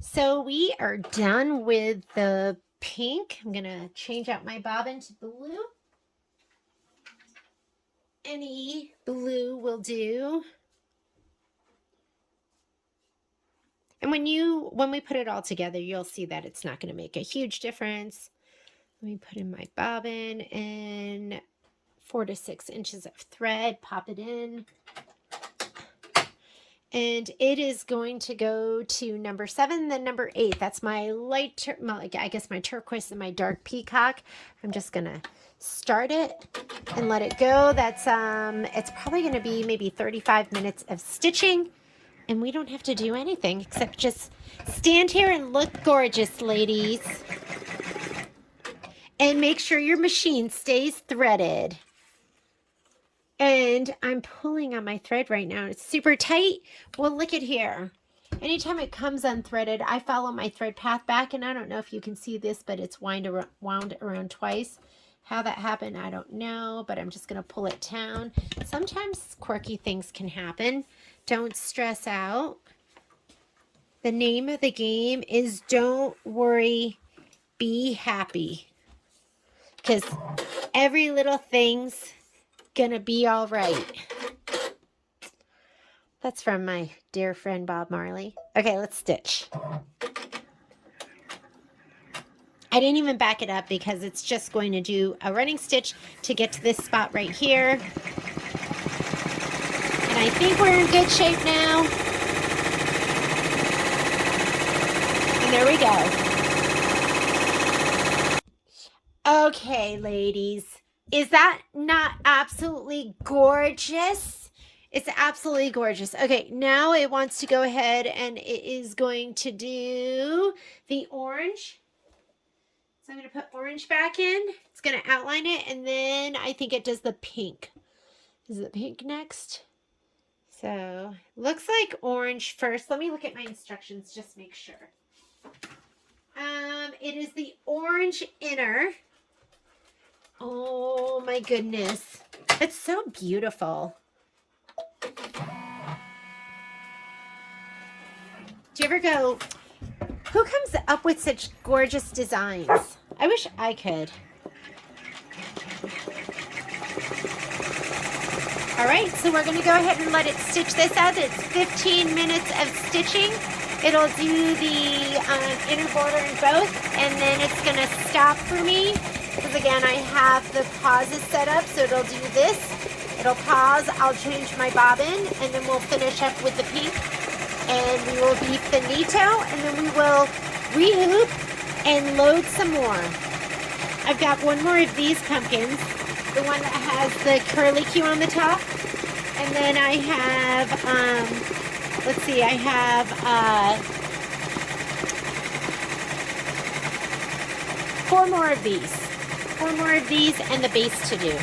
So we are done with the pink. I'm going to change out my bobbin to blue. Any blue will do. And when we put it all together, you'll see that it's not going to make a huge difference. Let me put in my bobbin and 4 to 6 inches of thread, pop it in. And it is going to go to number 7, then number 8. That's my light, I guess my turquoise and my dark peacock. I'm just going to start it and let it go. That's it's probably going to be maybe 35 minutes of stitching. And we don't have to do anything except just stand here and look gorgeous, ladies. And make sure your machine stays threaded. And I'm pulling on my thread right now. It's super tight. Well, look at here. Anytime it comes unthreaded, I follow my thread path back. And I don't know if you can see this, but it's wound around twice. How that happened, I don't know. But I'm just going to pull it down. Sometimes quirky things can happen. Don't stress out. The name of the game is Don't Worry, Be Happy. Because every little thing's gonna be all right. That's from my dear friend Bob Marley. Okay, let's stitch. I didn't even back it up because it's just going to do a running stitch to get to this spot right here. And I think we're in good shape now. And there we go. Okay, ladies. Is that not absolutely gorgeous? It's absolutely gorgeous. Okay, now it wants to go ahead and it is going to do the orange. So I'm going to put orange back in. It's going to outline it, and then I think it does the pink. Is it pink next? So, looks like orange first. Let me look at my instructions, just to make sure. It is the orange inner. Oh my goodness. It's so beautiful. Do you ever go, Who comes up with such gorgeous designs? I wish I could. All right, so we're going to go ahead and let it stitch this out. It's 15 minutes of stitching. It'll do the inner border in both, and then it's going to stop for me because, again, I have the pauses set up, so it'll do this. It'll pause, I'll change my bobbin, and then we'll finish up with the pink, and we will be finito, and then we will rehoop and load some more. I've got one more of these pumpkins, the one that has the curly Q on the top, and then I have, let's see, I have 4 more of these. 4 more of these and the base to do.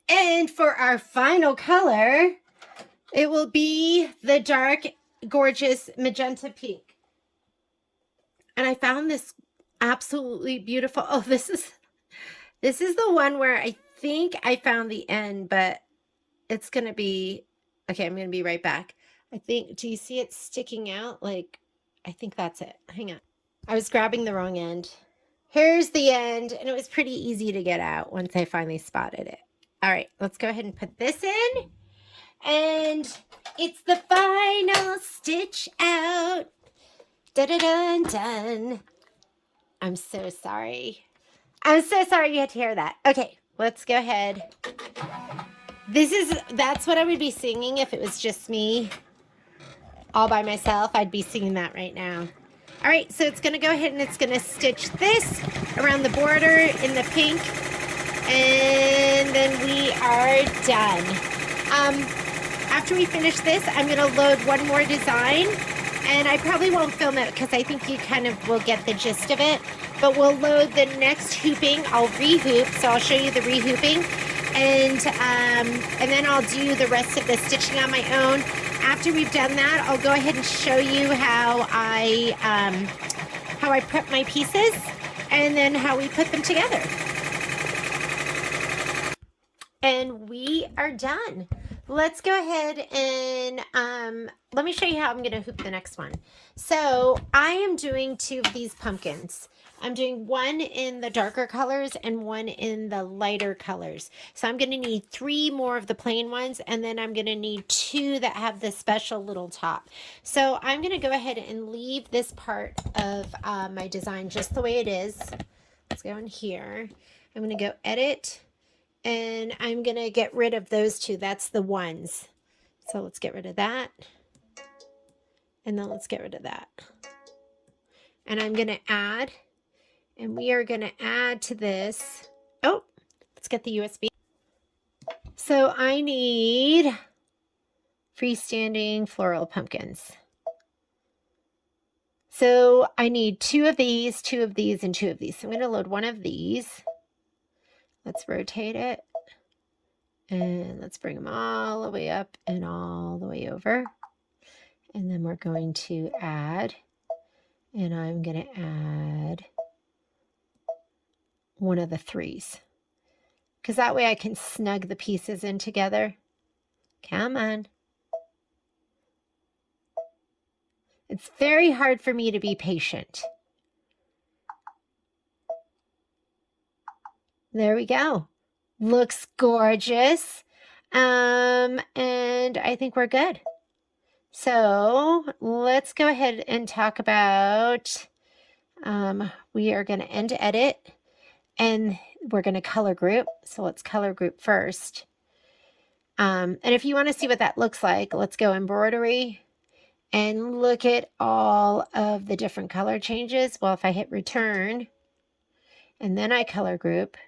And for our final color, it will be the dark, gorgeous magenta pink. And I found this absolutely beautiful. Oh, this is the one where I think I found the end, but it's going to be, okay, I'm going to be right back. I think, do you see it sticking out? Like, I think that's it. Hang on. I was grabbing the wrong end. Here's the end, and it was pretty easy to get out once I finally spotted it. All right, let's go ahead and put this in. And it's the final stitch out. Da-da-dun-dun. I'm so sorry. I'm so sorry you had to hear that. Okay, let's go ahead. That's what I would be singing if it was just me all by myself. I'd be singing that right now. All right, so it's going to go ahead and it's going to stitch this around the border in the pink. And then we are done. After we finish this, I'm going to load one more design. And I probably won't film it because I think you kind of will get the gist of it. But we'll load the next hooping. I'll rehoop, so I'll show you the rehooping. And then I'll do the rest of the stitching on my own. After we've done that, I'll go ahead and show you how I prep my pieces and then how we put them together. And we are done. Let's go ahead and let me show you how I'm going to hoop the next one. So I am doing 2 of these pumpkins. I'm doing one in the darker colors and one in the lighter colors. So I'm going to need 3 more of the plain ones, and then I'm going to need 2 that have the special little top. So I'm going to go ahead and leave this part of my design just the way it is. Let's go in here. I'm going to go edit, and I'm going to get rid of those 2. That's the ones. So let's get rid of that. And then let's get rid of that. And I'm going to add. And we are going to add to this. Oh, let's get the USB. So I need freestanding floral pumpkins. So I need 2 of these, 2 of these, and 2 of these. So I'm going to load one of these. Let's rotate it. And let's bring them all the way up and all the way over. And then we're going to add. And I'm going to add one of the 3s, because that way I can snug the pieces in together. Come on. It's very hard for me to be patient. There we go. Looks gorgeous. And I think we're good. So let's go ahead and talk about, we are going to end edit. And we're going to color group. So let's color group first. And if you want to see what that looks like, let's go embroidery and look at all of the different color changes. Well, if I hit return and then I color group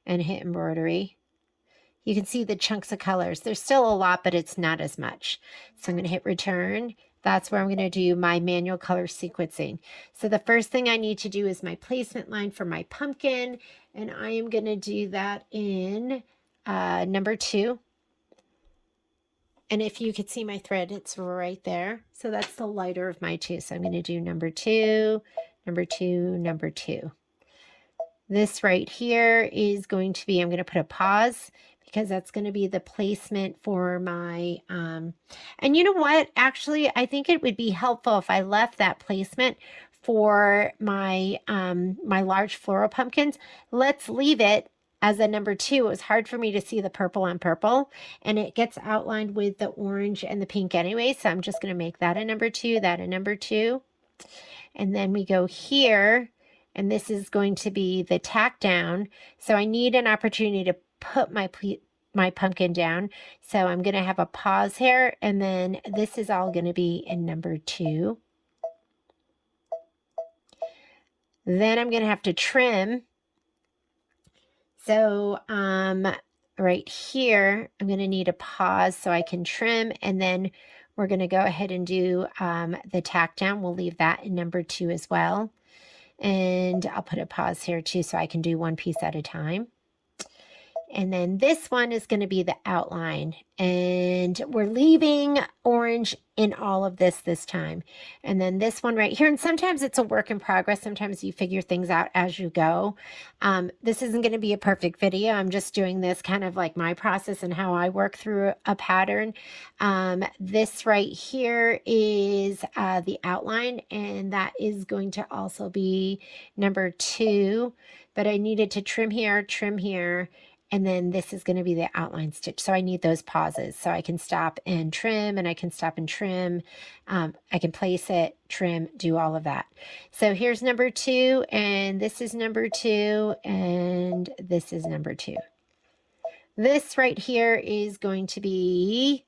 and hit embroidery, you can see the chunks of colors. There's still a lot, but it's not as much. So I'm going to hit return. That's where I'm going to do my manual color sequencing. So the first thing I need to do is my placement line for my pumpkin. And I am going to do that in number 2. And if you could see my thread, it's right there. So that's the lighter of my 2. So I'm going to do number 2, number 2, number 2. This right here is going to be, I'm going to put a pause, because that's going to be the placement for my, and you know what? Actually, I think it would be helpful if I left that placement for my my large floral pumpkins. Let's leave it as a number 2. It was hard for me to see the purple on purple, and it gets outlined with the orange and the pink anyway, so I'm just going to make that a number 2, that a number 2. And then we go here, and this is going to be the tack down. So I need an opportunity to put my pumpkin down. So I'm going to have a pause here, and then this is all going to be in number 2. Then I'm going to have to trim. So right here, I'm going to need a pause so I can trim, and then we're going to go ahead and do the tack down. We'll leave that in number 2 as well. And I'll put a pause here too so I can do one piece at a time. And then this one is going to be the outline, and we're leaving orange in all of this time. And then this one right here, and sometimes it's a work in progress. Sometimes you figure things out as you go. This isn't going to be a perfect video. I'm just doing this kind of like my process and how I work through a pattern. This right here is the outline, and that is going to also be number 2. But I needed to trim here, and then this is going to be the outline stitch. So I need those pauses so I can stop and trim, and I can stop and trim. I can place it, trim, do all of that. So here's number 2, and this is number 2, and this is number 2. This right here is going to be,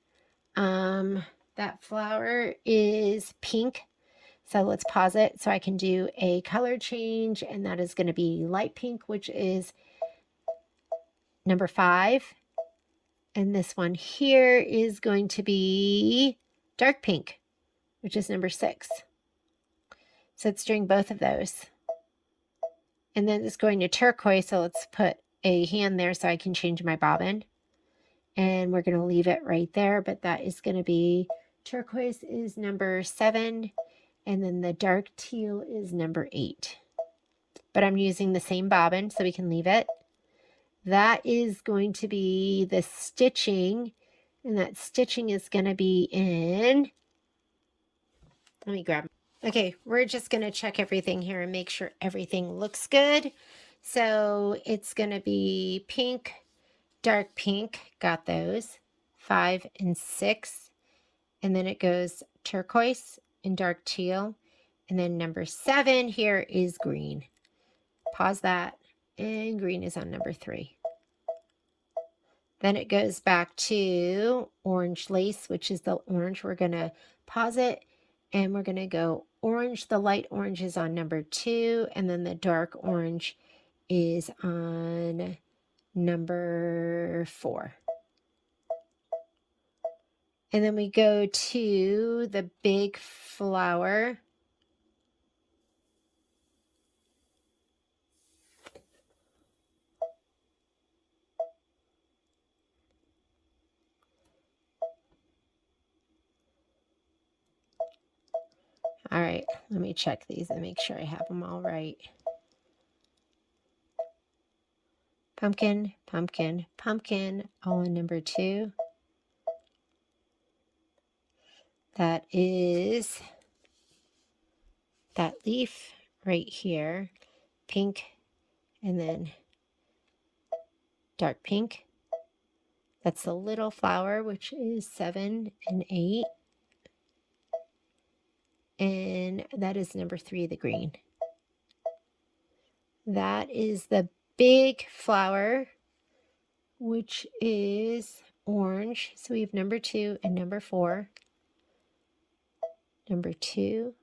that flower is pink. So let's pause it so I can do a color change, and that is going to be light pink, which is number 5. And this one here is going to be dark pink, which is number 6. So it's doing both of those. And then it's going to turquoise, so let's put a hand there so I can change my bobbin. And we're going to leave it right there, but that is going to be, turquoise is number 7, and then the dark teal is number 8. But I'm using the same bobbin, so we can leave it. That is going to be the stitching, and that stitching is going to be in, let me grab, okay, we're just going to check everything here and make sure everything looks good. So it's going to be pink, dark pink, got those, 5 and 6, and then it goes turquoise and dark teal, and then number 7 here is green. Pause that. And green is on number 3. Then it goes back to orange lace, which is the orange. We're going to pause it, and we're going to go orange. The light orange is on number 2, and then the dark orange is on number 4. And then we go to the big flower. All right, let me check these and make sure I have them all right. Pumpkin, pumpkin, pumpkin, all in number 2. That is that leaf right here, pink, and then dark pink. That's the little flower, which is 7 and 8. And that is number 3, the green. That is the big flower, which is orange. So we have number 2 and number 4. Number 2.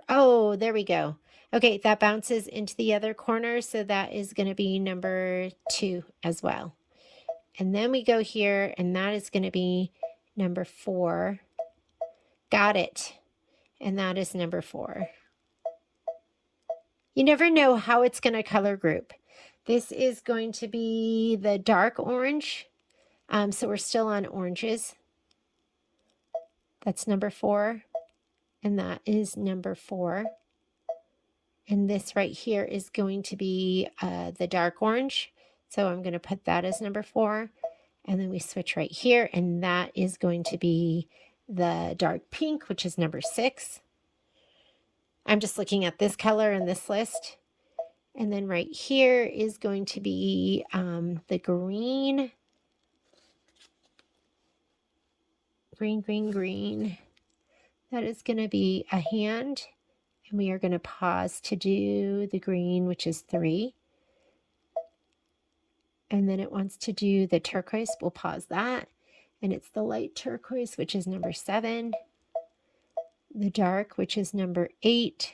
Oh, there we go. Okay, that bounces into the other corner, so that is going to be number 2 as well. And then we go here, and that is going to be number 4. Got it. And that is number 4. You never know how it's going to color group. This is going to be the dark orange. So we're still on oranges. That's number 4. And that is number 4. And this right here is going to be the dark orange. So I'm going to put that as number 4. And then we switch right here, and that is going to be the dark pink, which is number 6. I'm just looking at this color in this list. And then right here is going to be the green. Green. That is going to be a hand. And we are going to pause to do the green, which is 3. And then it wants to do the turquoise. We'll pause that. And it's the light turquoise, which is number 7. The dark, which is number 8.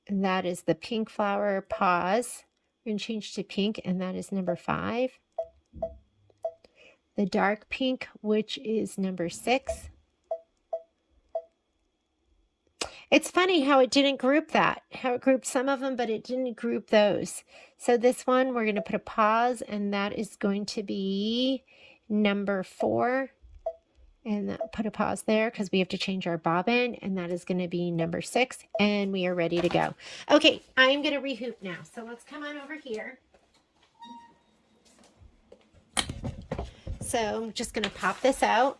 And that is the pink flower. Pause. We're going to change to pink, and that is number 5. The dark pink, which is number 6. It's funny how it didn't group that, how it grouped some of them, but it didn't group those. So this one, we're going to put a pause, and that is going to be number 4. And put a pause there because we have to change our bobbin, and that is going to be number 6, and we are ready to go. Okay, I'm going to rehoop now. So let's come on over here. So I'm just going to pop this out,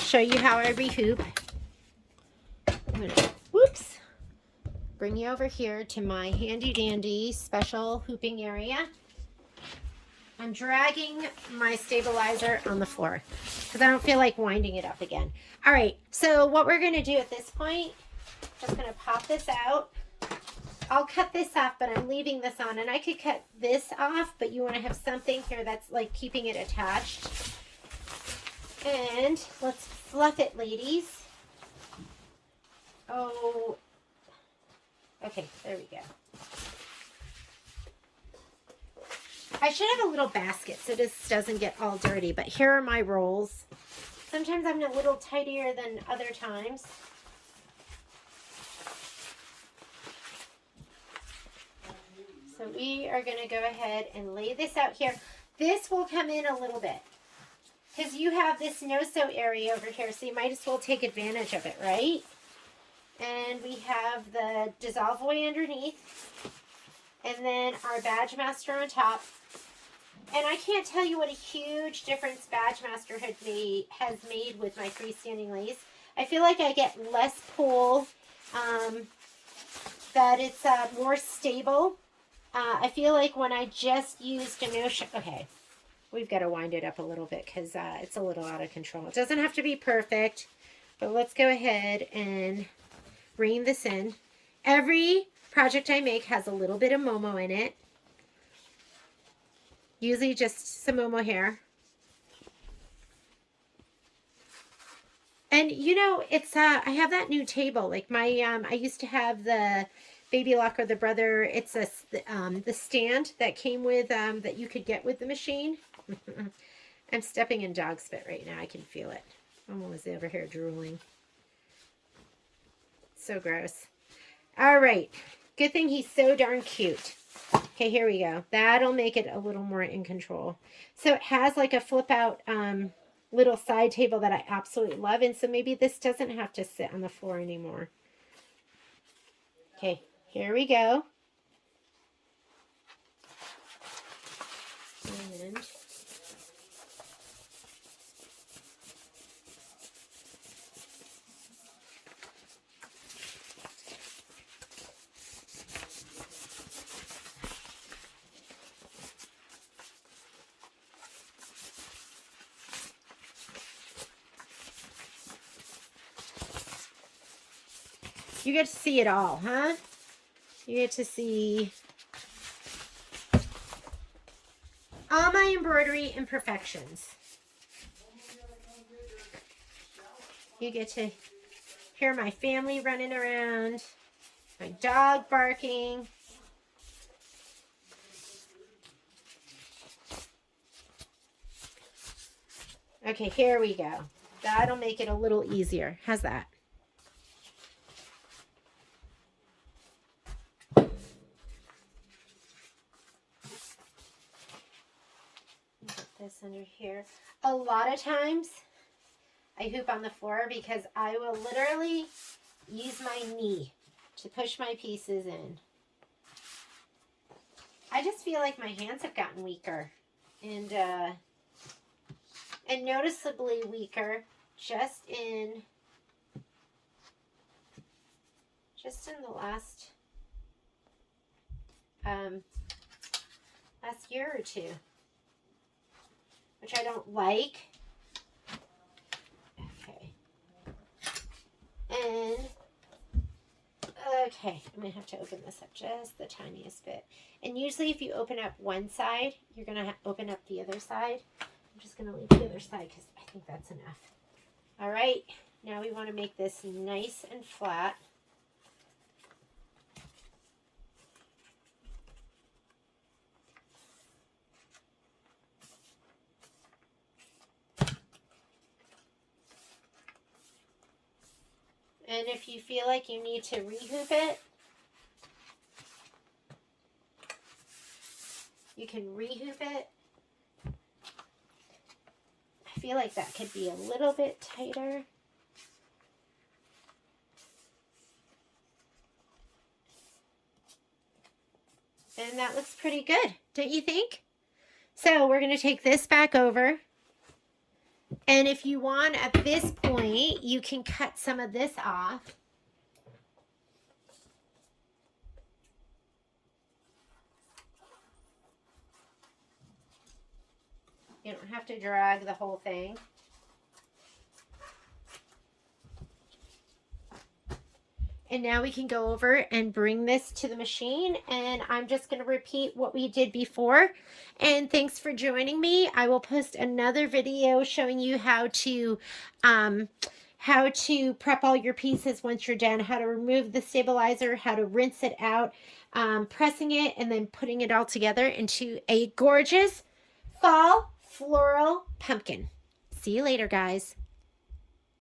show you how I rehoop. I'm going to, whoops, bring you over here to my handy dandy special hooping area. I'm dragging my stabilizer on the floor because I don't feel like winding it up again. All right, so what we're going to do at this point, just going to pop this out. I'll cut this off, but I'm leaving this on, and I could cut this off, but you want to have something here that's like keeping it attached. And let's fluff it, ladies. Oh, okay, there we go. I should have a little basket so this doesn't get all dirty, but here are my rolls. Sometimes I'm a little tidier than other times. So we are going to go ahead and lay this out here. This will come in a little bit because you have this no-sew area over here, so you might as well take advantage of it, right? And we have the Dissolve Away underneath, and then our Badge Master on top. And I can't tell you what a huge difference Badge Master has made with my freestanding lace. I feel like I get less pull, that it's more stable. I feel like when I just used a no-show, okay, we've got to wind it up a little bit because it's a little out of control. It doesn't have to be perfect, but let's go ahead and rein this in. Every project I make has a little bit of Momo in it. Usually just some Momo hair. And you know, it's I have that new table. Like my I used to have the Baby Lock or the Brother. It's a the stand that came with that you could get with the machine. I'm stepping in dog spit right now. I can feel it. I'm almost over here drooling. So gross. All right. Good thing he's so darn cute. Okay, here we go. That'll make it a little more in control. So it has like a flip out little side table that I absolutely love. And so maybe this doesn't have to sit on the floor anymore. Okay, here we go. And you get to see it all, huh? You get to see all my embroidery imperfections. You get to hear my family running around, my dog barking. Okay, here we go. That'll make it a little easier. How's that? This under here. A lot of times I hoop on the floor because I will literally use my knee to push my pieces in. I just feel like my hands have gotten weaker and noticeably weaker just in just in the last year or two, which I don't like. Okay. And, okay, I'm going to have to open this up just the tiniest bit. And usually if you open up one side, you're going to open up the other side. I'm just going to leave the other side because I think that's enough. All right, now we want to make this nice and flat. And if you feel like you need to rehoop it, you can rehoop it. I feel like that could be a little bit tighter. And that looks pretty good, don't you think? So we're going to take this back over. And if you want, at this point, you can cut some of this off. You don't have to drag the whole thing. And now we can go over and bring this to the machine, and I'm just going to repeat what we did before. And thanks for joining me. I will post another video showing you how to prep all your pieces once you're done, how to remove the stabilizer, how to rinse it out, pressing it, and then putting it all together into a gorgeous fall floral pumpkin. See you later, guys.